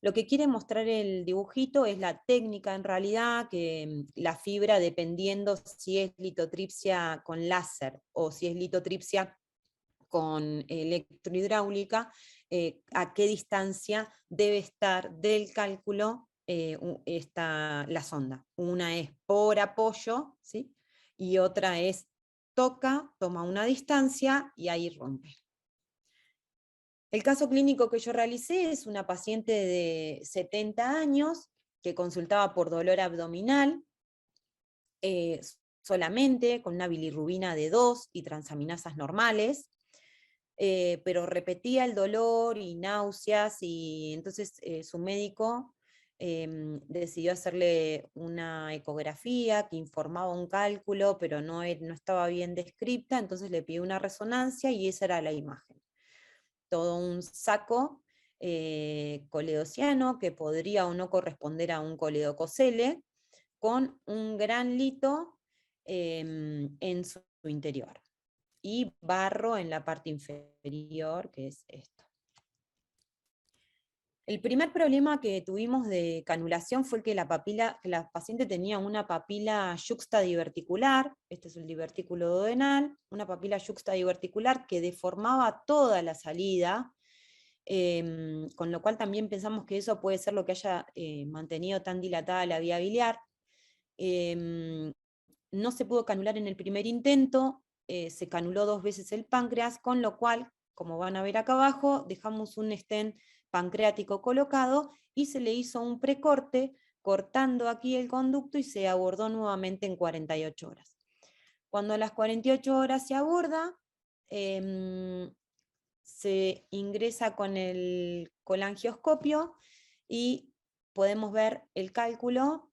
Lo que quiere mostrar el dibujito es la técnica en realidad, que la fibra, dependiendo si es litotripsia con láser o si es litotripsia con electrohidráulica, a qué distancia debe estar del cálculo la sonda. Una es por apoyo, ¿sí? Y otra es toca, toma una distancia y ahí rompe. El caso clínico que yo realicé es una paciente de 70 años que consultaba por dolor abdominal, solamente con una bilirrubina de 2 y transaminasas normales, pero repetía el dolor y náuseas, y entonces su médico decidió hacerle una ecografía que informaba un cálculo, pero no estaba bien descripta, entonces le pidió una resonancia y esa era la imagen. Todo un saco coledociano que podría o no corresponder a un coledococele, con un gran lito en su interior, y barro en la parte inferior, que es esto. El primer problema que tuvimos de canulación fue que la paciente tenía una papila yuxtadiverticular, este es el divertículo duodenal, una papila yuxtadiverticular que deformaba toda la salida, con lo cual también pensamos que eso puede ser lo que haya mantenido tan dilatada la vía biliar. No se pudo canular en el primer intento, se canuló 2 veces el páncreas, con lo cual, como van a ver acá abajo, dejamos un stent pancreático colocado y se le hizo un precorte cortando aquí el conducto y se abordó nuevamente en 48 horas. Cuando a las 48 horas se aborda, se ingresa con el colangioscopio y podemos ver el cálculo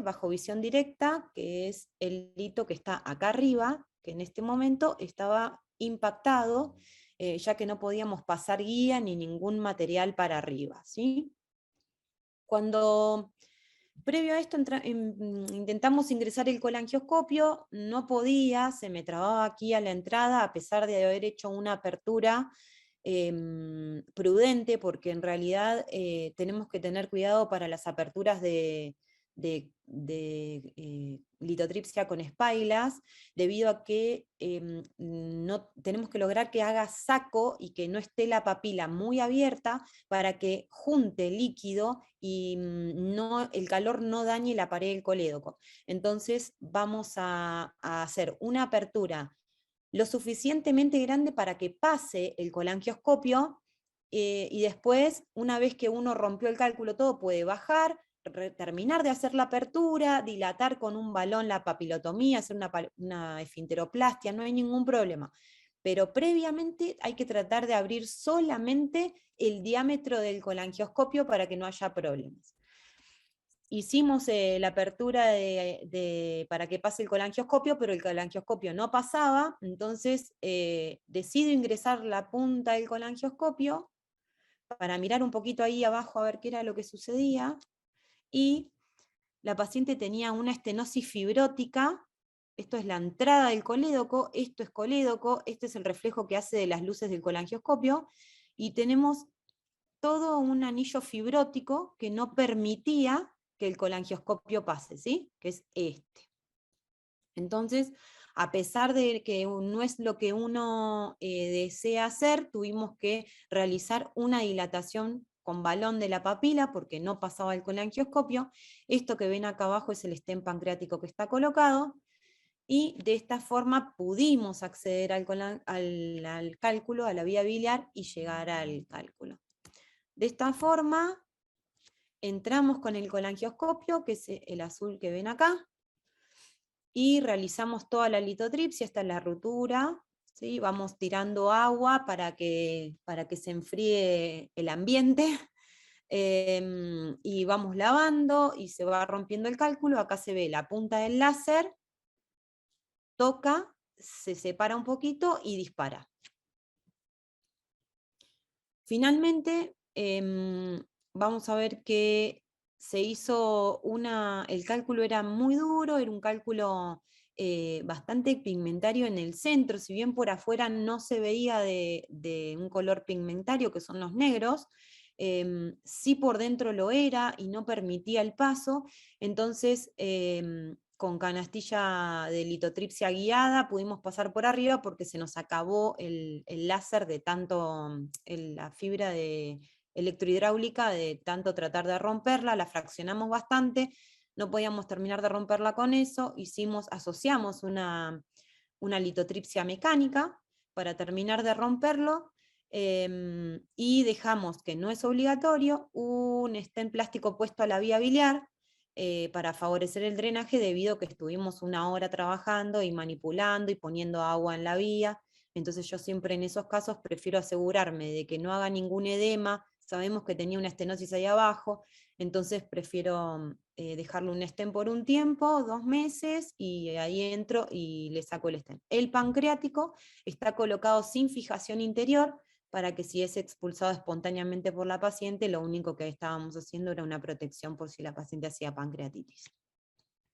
bajo visión directa, que es el lito que está acá arriba, que en este momento estaba impactado, ya que no podíamos pasar guía ni ningún material para arriba, ¿sí? Cuando, previo a esto, intentamos ingresar el colangioscopio, no podía, se me trababa aquí a la entrada, a pesar de haber hecho una apertura prudente, porque en realidad tenemos que tener cuidado para las aperturas de litotripsia con spyglass, debido a que no, tenemos que lograr que haga saco y que no esté la papila muy abierta para que junte líquido y el calor no dañe la pared del colédoco. Entonces vamos a hacer una apertura lo suficientemente grande para que pase el colangioscopio y después, una vez que uno rompió el cálculo todo, puede bajar, terminar de hacer la apertura, dilatar con un balón la papilotomía, hacer una esfinteroplastia, no hay ningún problema. Pero previamente hay que tratar de abrir solamente el diámetro del colangioscopio para que no haya problemas. Hicimos la apertura para que pase el colangioscopio, pero el colangioscopio no pasaba, entonces decido ingresar la punta del colangioscopio para mirar un poquito ahí abajo a ver qué era lo que sucedía, y la paciente tenía una estenosis fibrótica. Esto es la entrada del colédoco, esto es colédoco, este es el reflejo que hace de las luces del colangioscopio, y tenemos todo un anillo fibrótico que no permitía que el colangioscopio pase, ¿sí? Que es este. Entonces, a pesar de que no es lo que uno desea hacer, tuvimos que realizar una dilatación con balón de la papila porque no pasaba el colangioscopio. Esto que ven acá abajo es el stent pancreático que está colocado, y de esta forma pudimos acceder al cálculo, a la vía biliar, y llegar al cálculo. De esta forma, entramos con el colangioscopio, que es el azul que ven acá, y realizamos toda la litotripsia. Esta es la rutura, ¿sí? Vamos tirando agua para que se enfríe el ambiente, y vamos lavando, y se va rompiendo el cálculo. Acá se ve la punta del láser, toca, se separa un poquito y dispara. Finalmente, vamos a ver que se hizo el cálculo era muy duro, era un cálculo bastante pigmentario en el centro, si bien por afuera no se veía de un color pigmentario, que son los negros, sí por dentro lo era y no permitía el paso. Entonces, con canastilla de litotripsia guiada pudimos pasar por arriba porque se nos acabó el láser de tanto, la fibra electrohidráulica, de tanto tratar de romperla, la fraccionamos bastante, no podíamos terminar de romperla con eso, asociamos una litotripsia mecánica para terminar de romperlo, y dejamos, que no es obligatorio, un stent plástico puesto a la vía biliar, para favorecer el drenaje, debido a que estuvimos 1 hora trabajando y manipulando y poniendo agua en la vía. Entonces yo siempre en esos casos prefiero asegurarme de que no haga ningún edema. Sabemos que tenía una estenosis ahí abajo, entonces prefiero dejarle un stent por un tiempo, 2 meses, y ahí entro y le saco el stent. El pancreático está colocado sin fijación interior, para que si es expulsado espontáneamente por la paciente, lo único que estábamos haciendo era una protección por si la paciente hacía pancreatitis.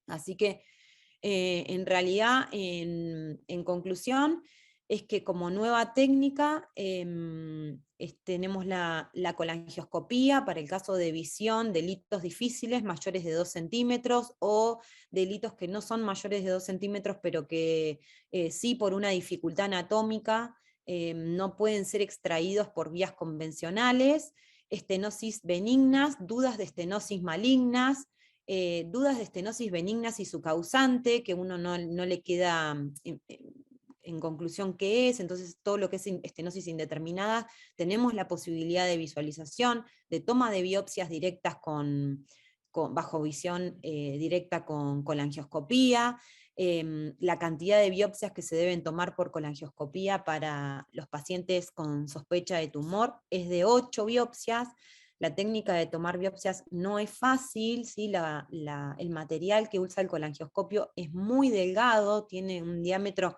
Así que, en realidad, en conclusión, es que como nueva técnica tenemos la colangioscopía para el caso de visión, delitos difíciles mayores de 2 centímetros, o delitos que no son mayores de 2 centímetros, pero que sí, por una dificultad anatómica, no pueden ser extraídos por vías convencionales, estenosis benignas, dudas de estenosis malignas, dudas de estenosis benignas y su causante, que uno no le queda en conclusión qué es. Entonces todo lo que es estenosis indeterminada, tenemos la posibilidad de visualización, de toma de biopsias directas bajo visión directa con colangioscopía. La cantidad de biopsias que se deben tomar por colangioscopía para los pacientes con sospecha de tumor es de 8 biopsias. La técnica de tomar biopsias no es fácil, ¿sí? El material que usa el colangioscopio es muy delgado, tiene un diámetro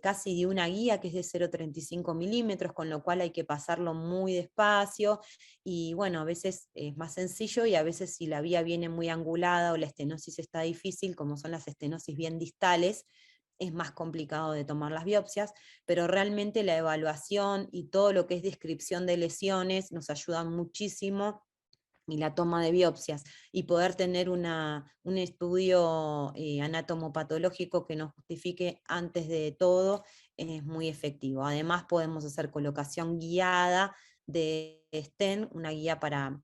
casi de una guía, que es de 0,35 milímetros, con lo cual hay que pasarlo muy despacio, y bueno, a veces es más sencillo, y a veces si la vía viene muy angulada o la estenosis está difícil, como son las estenosis bien distales, es más complicado de tomar las biopsias, pero realmente la evaluación y todo lo que es descripción de lesiones nos ayudan muchísimo, y la toma de biopsias, y poder tener un estudio anatomopatológico que nos justifique antes de todo, es muy efectivo. Además podemos hacer colocación guiada de stent, una guía para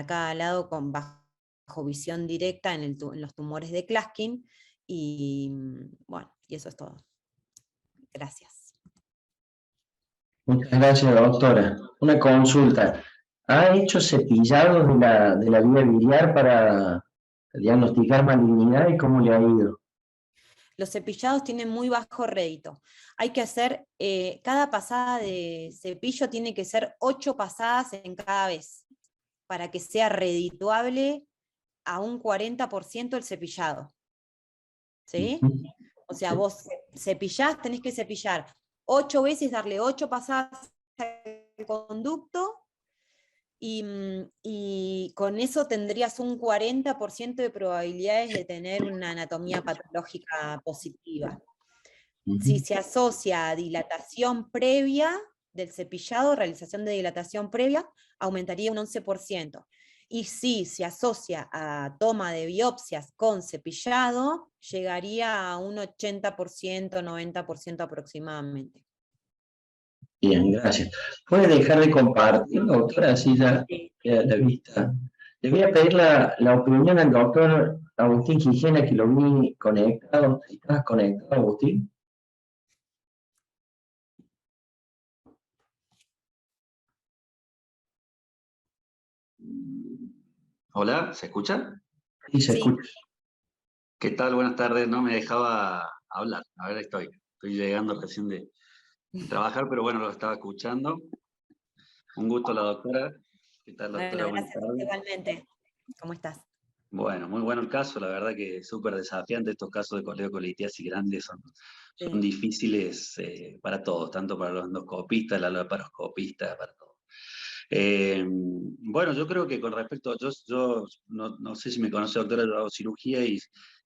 cada lado bajo visión directa en los tumores de Klaskin, y bueno, y eso es todo. Gracias. Muchas gracias, doctora. Una consulta. ¿Ha hecho cepillados de la vía biliar para diagnosticar malignidad y cómo le ha ido? Los cepillados tienen muy bajo rédito. Hay que hacer, cada pasada de cepillo tiene que ser 8 pasadas en cada vez, para que sea redituable a un 40% el cepillado. ¿Sí? O sea, vos cepillás, tenés que cepillar 8 veces, darle 8 pasadas al conducto, y con eso tendrías un 40% de probabilidades de tener una anatomía patológica positiva. Si se asocia a dilatación previa del cepillado, realización de dilatación previa, aumentaría un 11%. Y si se asocia a toma de biopsias con cepillado, llegaría a un 80%, 90% aproximadamente. Bien, gracias. ¿Puede dejar de compartir, doctora? Así ya queda a la vista. Le voy a pedir la opinión al doctor Agustín Gijena, que lo vi conectado. ¿Estás conectado, Agustín? Hola, ¿se escucha? Sí, se Sí. escucha. ¿Qué tal? Buenas tardes. No me dejaba hablar. A ver, estoy llegando recién de trabajar, pero bueno, lo estaba escuchando. Un gusto, la doctora. ¿Qué tal, doctora? Bueno, Buenas gracias tardes. igualmente. ¿Cómo estás? Bueno, muy bueno el caso. La verdad que es súper desafiante. Estos casos de coledocolitiasis grandes son Sí. difíciles para todos, tanto para los endoscopistas, la laparoscopistas, para todos. Bueno, yo creo que con respecto, yo no sé si me conoce, doctora, yo hago cirugía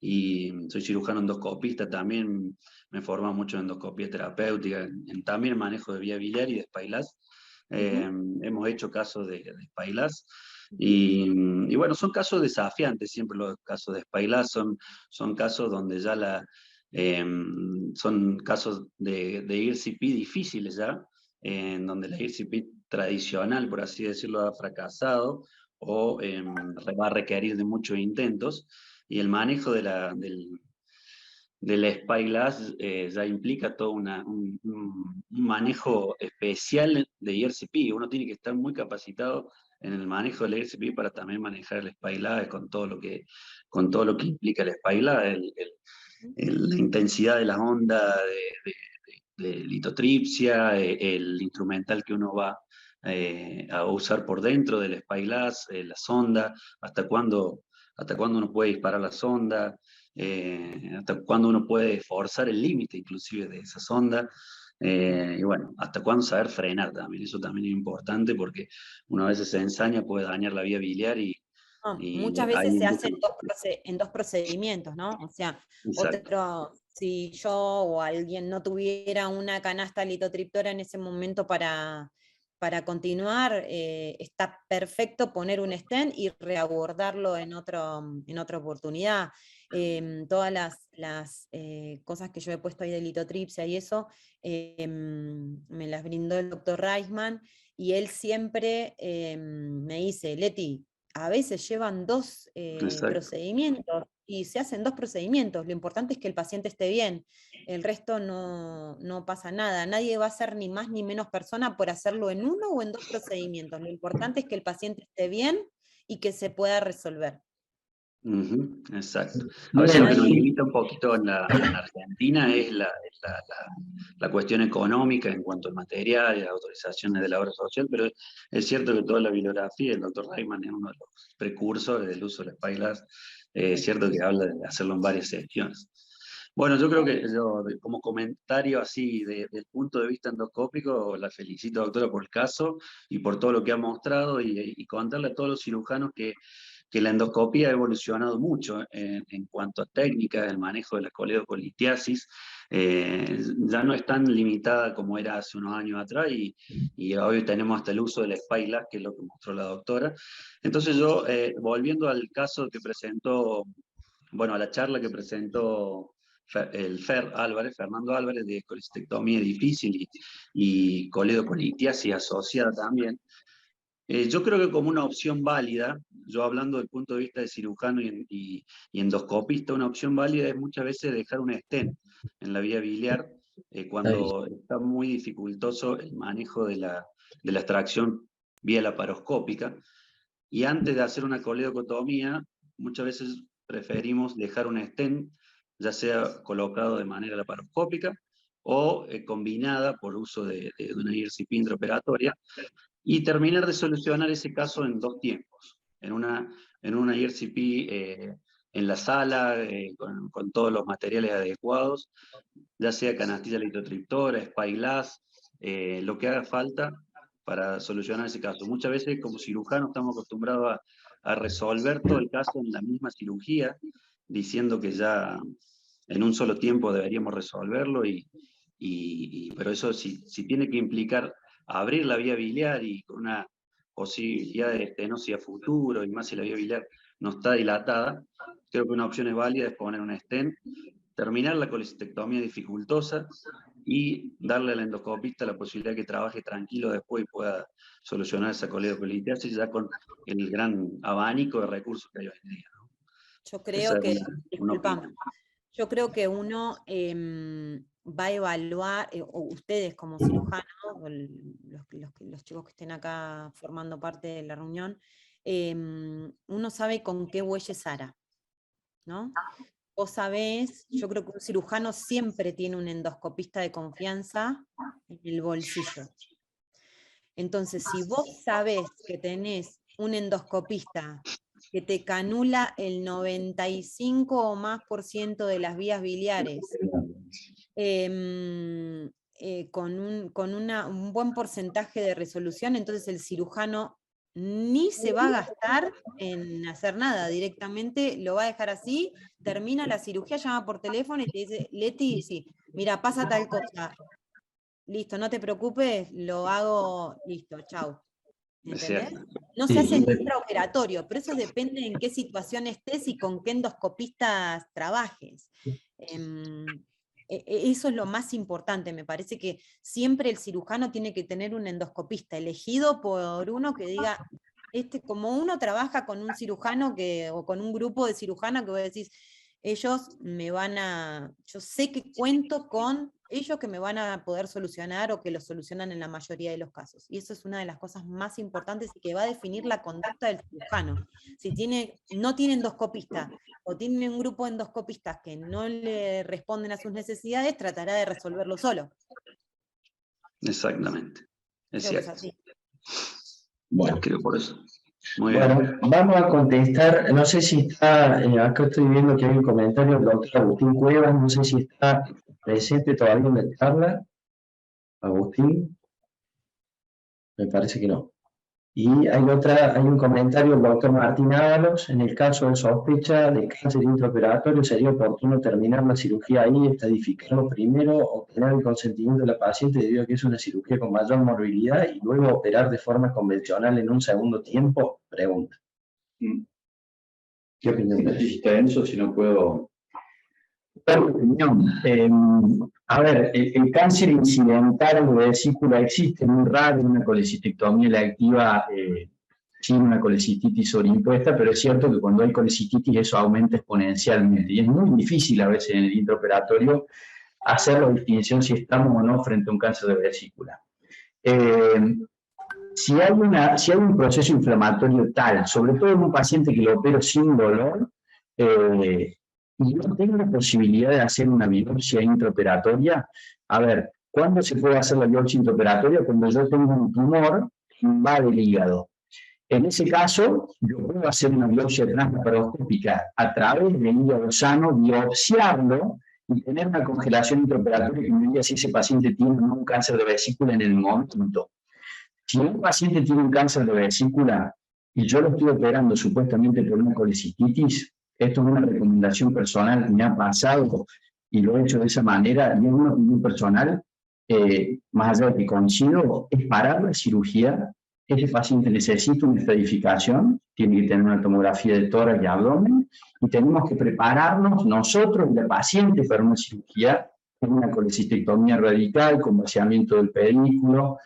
y soy cirujano endoscopista, también me formo mucho en endoscopía terapéutica, también manejo de vía biliar y de Spailas. Hemos hecho casos de Spailas y bueno, son casos desafiantes, siempre los casos de Spailas son casos donde ya son casos de IRCP difíciles ya, en donde la IRCP tradicional, por así decirlo, ha fracasado o va a requerir de muchos intentos, y el manejo del Spyglass ya implica todo un manejo especial de IRCP. Uno tiene que estar muy capacitado en el manejo del IRCP para también manejar el Spyglass con todo lo que implica el Spyglass, la intensidad de la onda de litotripsia, el instrumental que uno va a usar por dentro del Spyglass, la sonda, hasta cuándo uno puede disparar la sonda, hasta cuándo uno puede forzar el límite inclusive de esa sonda, y bueno, hasta cuándo saber frenar también. Eso también es importante porque una vez se ensaña puede dañar la vía biliar y Muchas veces hay se mucho... hace en dos procedimientos, ¿no? O sea, Exacto. si yo o alguien no tuviera una canasta litotriptora en ese momento para continuar, está perfecto poner un stent y reabordarlo en otra oportunidad. Todas las cosas que yo he puesto ahí de litotripsia y eso, me las brindó el doctor Reisman, y él siempre me dice, Leti, a veces llevan 2 procedimientos y se hacen 2 procedimientos. Lo importante es que el paciente esté bien. El resto no pasa nada. Nadie va a ser ni más ni menos persona por hacerlo en 1 o en 2 procedimientos. Lo importante es que el paciente esté bien y que se pueda resolver. Exacto. A veces lo que nos limita un poquito en Argentina es la cuestión económica en cuanto al material y las autorizaciones de la obra social, pero es cierto que toda la bibliografía, el doctor Reimann es uno de los precursores del uso del Spyglass, es cierto que habla de hacerlo en varias sesiones. Bueno, yo creo que como comentario así del punto de vista endoscópico, la felicito, doctora, por el caso y por todo lo que ha mostrado, y contarle a todos los cirujanos que la endoscopía ha evolucionado mucho en cuanto a técnicas, el manejo de la coledocolitiasis, ya no es tan limitada como era hace unos años atrás, y hoy tenemos hasta el uso del Spyglass, que es lo que mostró la doctora. Entonces yo, volviendo al caso que presentó, bueno, a la charla que presentó Fernando Álvarez, de colestectomía difícil y coledocolitiasis asociada también, yo creo que como una opción válida, yo hablando del punto de vista de cirujano y endoscopista, una opción válida es muchas veces dejar un stent en la vía biliar cuando está muy dificultoso el manejo de la extracción vía laparoscópica, y antes de hacer una coledocotomía, muchas veces preferimos dejar un stent, ya sea colocado de manera laparoscópica o combinada por uso de una IRCP intraoperatoria, y terminar de solucionar ese caso en 2 tiempos. En una IRCP en la sala, con todos los materiales adecuados, ya sea canastilla litotriptora, Spyglass, lo que haga falta para solucionar ese caso. Muchas veces como cirujanos estamos acostumbrados a resolver todo el caso en la misma cirugía, diciendo que ya en un solo tiempo deberíamos resolverlo, pero eso si tiene que implicar abrir la vía biliar y con una posibilidad de estenosis a futuro, y más si la vía biliar no está dilatada, creo que una opción es válida es poner un stent, terminar la colecistectomía dificultosa y darle al endoscopista la posibilidad que trabaje tranquilo después y pueda solucionar esa coledocolitiasis ya con el gran abanico de recursos que hay hoy en día, ¿no? Yo creo que, disculpame, yo creo que uno va a evaluar, o ustedes como cirujanos, o los chicos que estén acá formando parte de la reunión, uno sabe con qué bueyes ara, ¿no? Vos sabés, yo creo que un cirujano siempre tiene un endoscopista de confianza en el bolsillo. Entonces, si vos sabés que tenés un endoscopista que te canula el 95 o más % de las vías biliares, con un buen porcentaje de resolución, entonces el cirujano ni se va a gastar en hacer nada, directamente lo va a dejar así, termina la cirugía, llama por teléfono y te dice, Leti, sí, mira, pasa tal cosa, listo, no te preocupes, lo hago, listo, chau. ¿Entendés? No se hace intraoperatorio, pero eso depende en qué situación estés y con qué endoscopistas trabajes. Eso es lo más importante, me parece que siempre el cirujano tiene que tener un endoscopista elegido por uno que diga, como uno trabaja con un cirujano o con un grupo de cirujanos que vos decís, ellos yo sé que cuento con ellos que me van a poder solucionar o que lo solucionan en la mayoría de los casos. Y eso es una de las cosas más importantes y que va a definir la conducta del cirujano. Si no tiene endoscopista o tiene un grupo de endoscopistas que no le responden a sus necesidades, tratará de resolverlo solo. Exactamente. Es cierto. Bueno, creo por eso. Muy bueno, bien. vamos a contestar, no sé si está, acá estoy viendo que hay un comentario del doctor Agustín Cuevas, no sé si está presente todavía en la charla. Agustín, me parece que no. Y hay un comentario del doctor Martín Ábalos, en el caso de sospecha de cáncer intraoperatorio, sería oportuno terminar la cirugía ahí, estadificarlo primero, obtener el consentimiento de la paciente debido a que es una cirugía con mayor morbilidad y luego operar de forma convencional en un segundo tiempo, pregunta. ¿Qué opinión tenés? Extenso, si no puedo... A ver, el cáncer incidental de vesícula existe, muy raro, una colecistectomía electiva sin una colecistitis sobreimpuesta, pero es cierto que cuando hay colecistitis eso aumenta exponencialmente y es muy difícil a veces en el intraoperatorio hacer la distinción si estamos o no frente a un cáncer de vesícula. Si hay un proceso inflamatorio tal, sobre todo en un paciente que lo opero sin dolor, y yo tengo la posibilidad de hacer una biopsia intraoperatoria, a ver, ¿cuándo se puede hacer la biopsia intraoperatoria? Cuando yo tengo un tumor que invade el hígado. En ese caso, yo puedo hacer una biopsia translaparoscópica a través del hígado sano, biopsiarlo y tener una congelación intraoperatoria que me diga si ese paciente tiene un cáncer de vesícula en el momento. Si un paciente tiene un cáncer de vesícula y yo lo estoy operando supuestamente por una colecistitis, esto es una recomendación personal, me ha pasado y lo he hecho de esa manera, y es una opinión personal, más allá de que coincido, es parar la cirugía. Ese paciente necesita una estadificación, tiene que tener una tomografía de tórax y abdomen, y tenemos que prepararnos nosotros y la paciente para una cirugía, una colecistectomía radical, con vaciamiento del pedículo,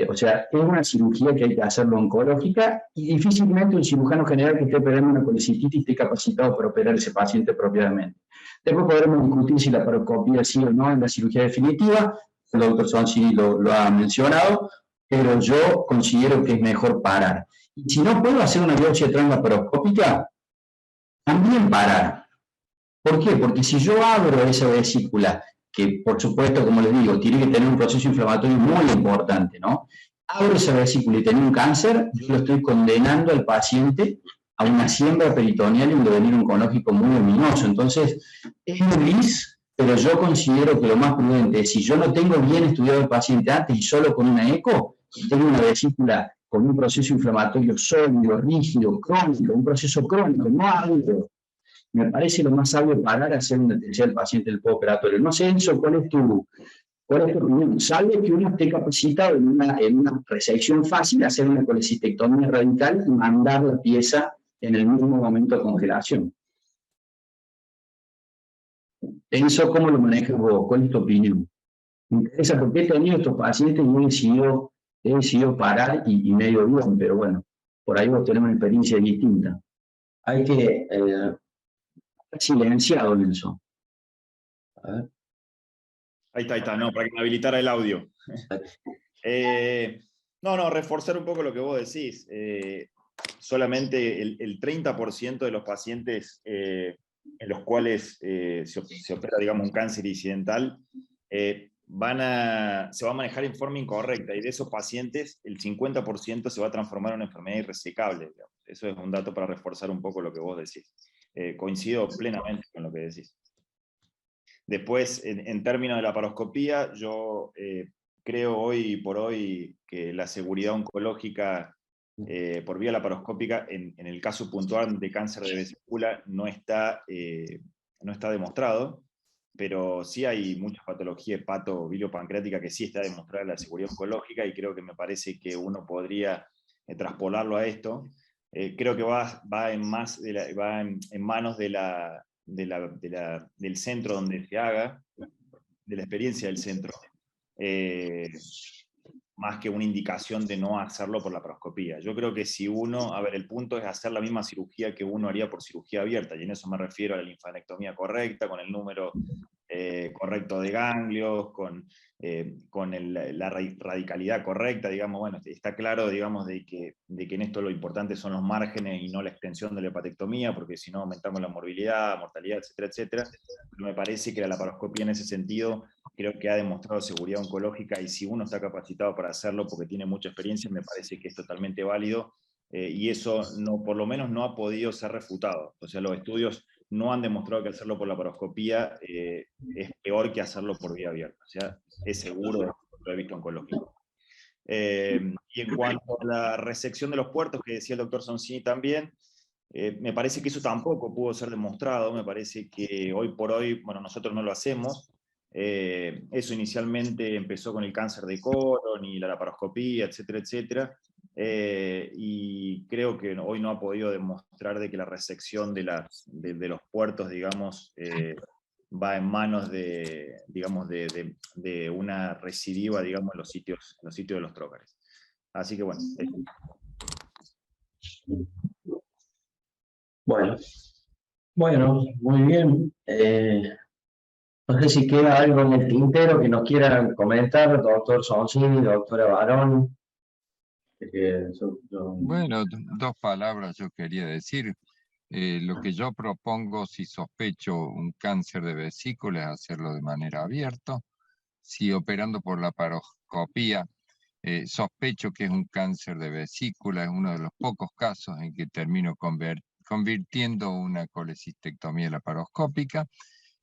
O sea, es una cirugía que hay que hacerlo oncológica y difícilmente un cirujano general que esté operando una colecistitis esté capacitado para operar a ese paciente propiamente. Después podremos discutir si la laparoscopía sí o no en la cirugía definitiva. El doctor Sonsini lo ha mencionado, pero yo considero que es mejor parar. Y si no puedo hacer una biopsia translaparoscópica, también parar. ¿Por qué? Porque si yo abro esa vesícula, que por supuesto, como les digo, tiene que tener un proceso inflamatorio muy importante, ¿no? Abro esa vesícula y tengo un cáncer, yo lo estoy condenando al paciente a una siembra peritoneal y un devenir oncológico muy luminoso. Entonces, es un gris, pero yo considero que lo más prudente es, si yo no tengo bien estudiado el paciente antes y solo con una eco, y tengo una vesícula con un proceso inflamatorio sólido, rígido, crónico, un proceso crónico, no agudo, me parece lo más sabio parar a hacer una atención al paciente del postoperatorio. No sé, Enzo, ¿cuál es tu opinión? Salve que uno esté capacitado en una resección fácil, hacer una colecistectomía radical y mandar la pieza en el mismo momento de congelación. Enzo, ¿cómo lo manejas vos? ¿Cuál es tu opinión? Me interesa porque he tenido estos pacientes y he decidido parar y medio bien, pero bueno, por ahí vos tenés una experiencia distinta. Hay que silenciado, Nelson. A ver. Ahí está, no, para que me habilitara el audio. No, reforzar un poco lo que vos decís. Solamente el 30% de los pacientes en los cuales se opera, digamos, un cáncer incidental, se va a manejar en forma incorrecta, y de esos pacientes, el 50% se va a transformar en una enfermedad irresecable. Digamos. Eso es un dato para reforzar un poco lo que vos decís. Coincido plenamente con lo que decís. Después, en términos de la laparoscopía, yo creo hoy por hoy que la seguridad oncológica por vía laparoscópica, en el caso puntual de cáncer de vesícula, no está demostrado, pero sí hay mucha patología hepatobiliopancreática que sí está demostrada la seguridad oncológica, y creo que me parece que uno podría traspolarlo a esto. Creo que va en manos del centro donde se haga, de la experiencia del centro, más que una indicación de no hacerlo por laparoscopía. Yo creo que si uno, el punto es hacer la misma cirugía que uno haría por cirugía abierta, y en eso me refiero a la linfadenectomía correcta, con el número correcto de ganglios, con la radicalidad correcta, digamos. Bueno, está claro, digamos, de que en esto lo importante son los márgenes y no la extensión de la hepatectomía, porque si no aumentamos la morbilidad, mortalidad, etcétera, etcétera. Pero me parece que la laparoscopía en ese sentido creo que ha demostrado seguridad oncológica, y si uno está capacitado para hacerlo porque tiene mucha experiencia, me parece que es totalmente válido, y eso por lo menos no ha podido ser refutado. O sea, los estudios no han demostrado que hacerlo por laparoscopía es peor que hacerlo por vía abierta. O sea, es seguro, lo he visto oncológico. Y en cuanto a la resección de los puertos, que decía el doctor Sonsini también, me parece que eso tampoco pudo ser demostrado. Me parece que hoy por hoy, bueno, nosotros no lo hacemos. Eso inicialmente empezó con el cáncer de colon y la laparoscopía, etcétera, etcétera. Y creo que hoy no ha podido demostrar de que la resección de los puertos, digamos, va en manos de una recidiva, digamos, en los sitios de los trócares. Así que bueno. Bueno, muy bien. No sé si queda algo en el tintero que nos quieran comentar, doctor Sonsini, doctora Barón. Bueno, dos palabras yo quería decir. Lo que yo propongo, si sospecho un cáncer de vesícula, es hacerlo de manera abierta. Si operando por laparoscopía sospecho que es un cáncer de vesícula, es uno de los pocos casos en que termino convirtiendo una colecistectomía laparoscópica,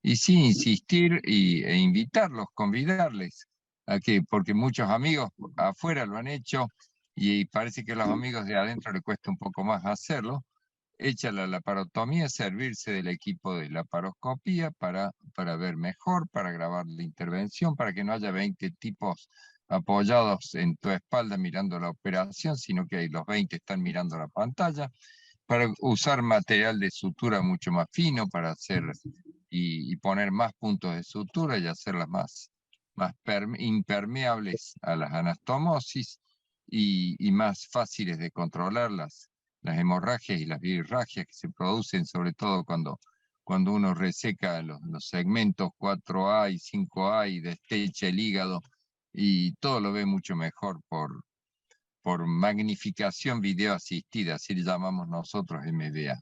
y sí insistir e invitarlos, convidarles a que, porque muchos amigos afuera lo han hecho y parece que a los amigos de adentro les cuesta un poco más hacerlo. Hecha la laparotomía, servirse del equipo de laparoscopía para ver mejor, para grabar la intervención, para que no haya 20 tipos apoyados en tu espalda mirando la operación, sino que los 20 están mirando la pantalla, para usar material de sutura mucho más fino, para hacer y poner más puntos de sutura y hacerlas más más impermeables a las anastomosis y más fáciles de controlar las hemorragias y las birragias que se producen, sobre todo cuando uno reseca los segmentos 4A y 5A y destecha el hígado, y todo lo ve mucho mejor por magnificación video asistida, así le llamamos nosotros MVA.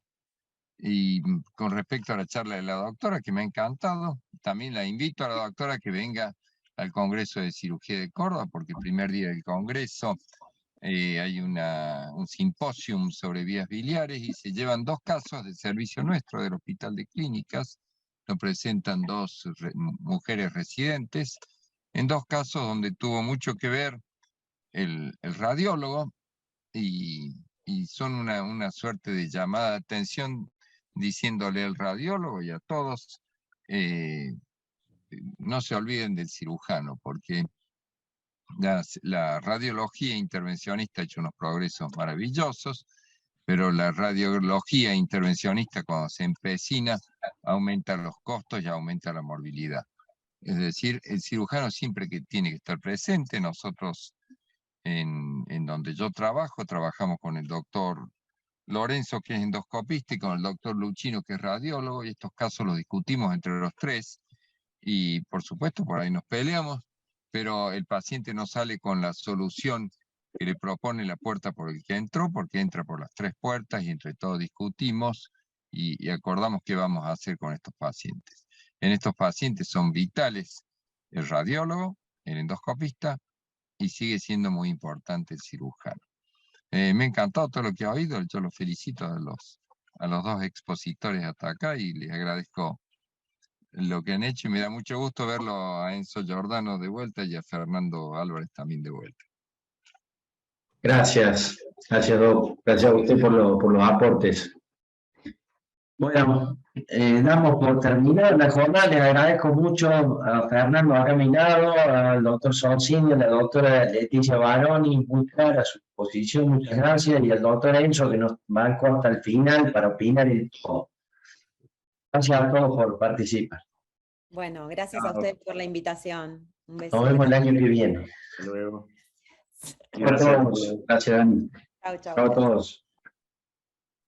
Y con respecto a la charla de la doctora, que me ha encantado, también la invito a la doctora que venga al Congreso de Cirugía de Córdoba, porque el primer día del Congreso hay un simposium sobre vías biliares y se llevan 2 casos de servicio nuestro del Hospital de Clínicas. Lo presentan 2 mujeres residentes, en 2 casos donde tuvo mucho que ver el radiólogo, y son una suerte de llamada de atención diciéndole al radiólogo y a todos, no se olviden del cirujano, porque la radiología intervencionista ha hecho unos progresos maravillosos, pero la radiología intervencionista, cuando se empecina, aumenta los costos y aumenta la morbilidad. Es decir, el cirujano siempre que tiene que estar presente. Nosotros en donde yo trabajamos con el doctor Lorenzo, que es endoscopista, y con el doctor Luchino, que es radiólogo, y estos casos los discutimos entre los 3, y por supuesto por ahí nos peleamos, pero el paciente no sale con la solución que le propone la puerta por el que entró, porque entra por las 3 puertas y entre todos discutimos y acordamos qué vamos a hacer con estos pacientes. En estos pacientes son vitales el radiólogo, el endoscopista, y sigue siendo muy importante el cirujano. Me ha encantado todo lo que ha oído, yo los felicito a los 2 expositores hasta acá y les agradezco lo que han hecho, y me da mucho gusto verlo a Enzo Giordano de vuelta y a Fernando Álvarez también de vuelta. Gracias, Doc. Gracias a usted por los aportes. Bueno, damos por terminada la jornada. Les agradezco mucho a Fernando Acaminado, al doctor Sonsini, a la doctora Leticia Baroni, muy clara su posición, muchas gracias, y al doctor Enzo, que nos bancó hasta el final para opinar en todo. Gracias a todos por participar. Bueno, gracias a ustedes por la invitación. Un beso. Nos vemos el año que viene. Hasta luego. Chao a todos. Gracias, Dani. Chau, chau. Chao a todos.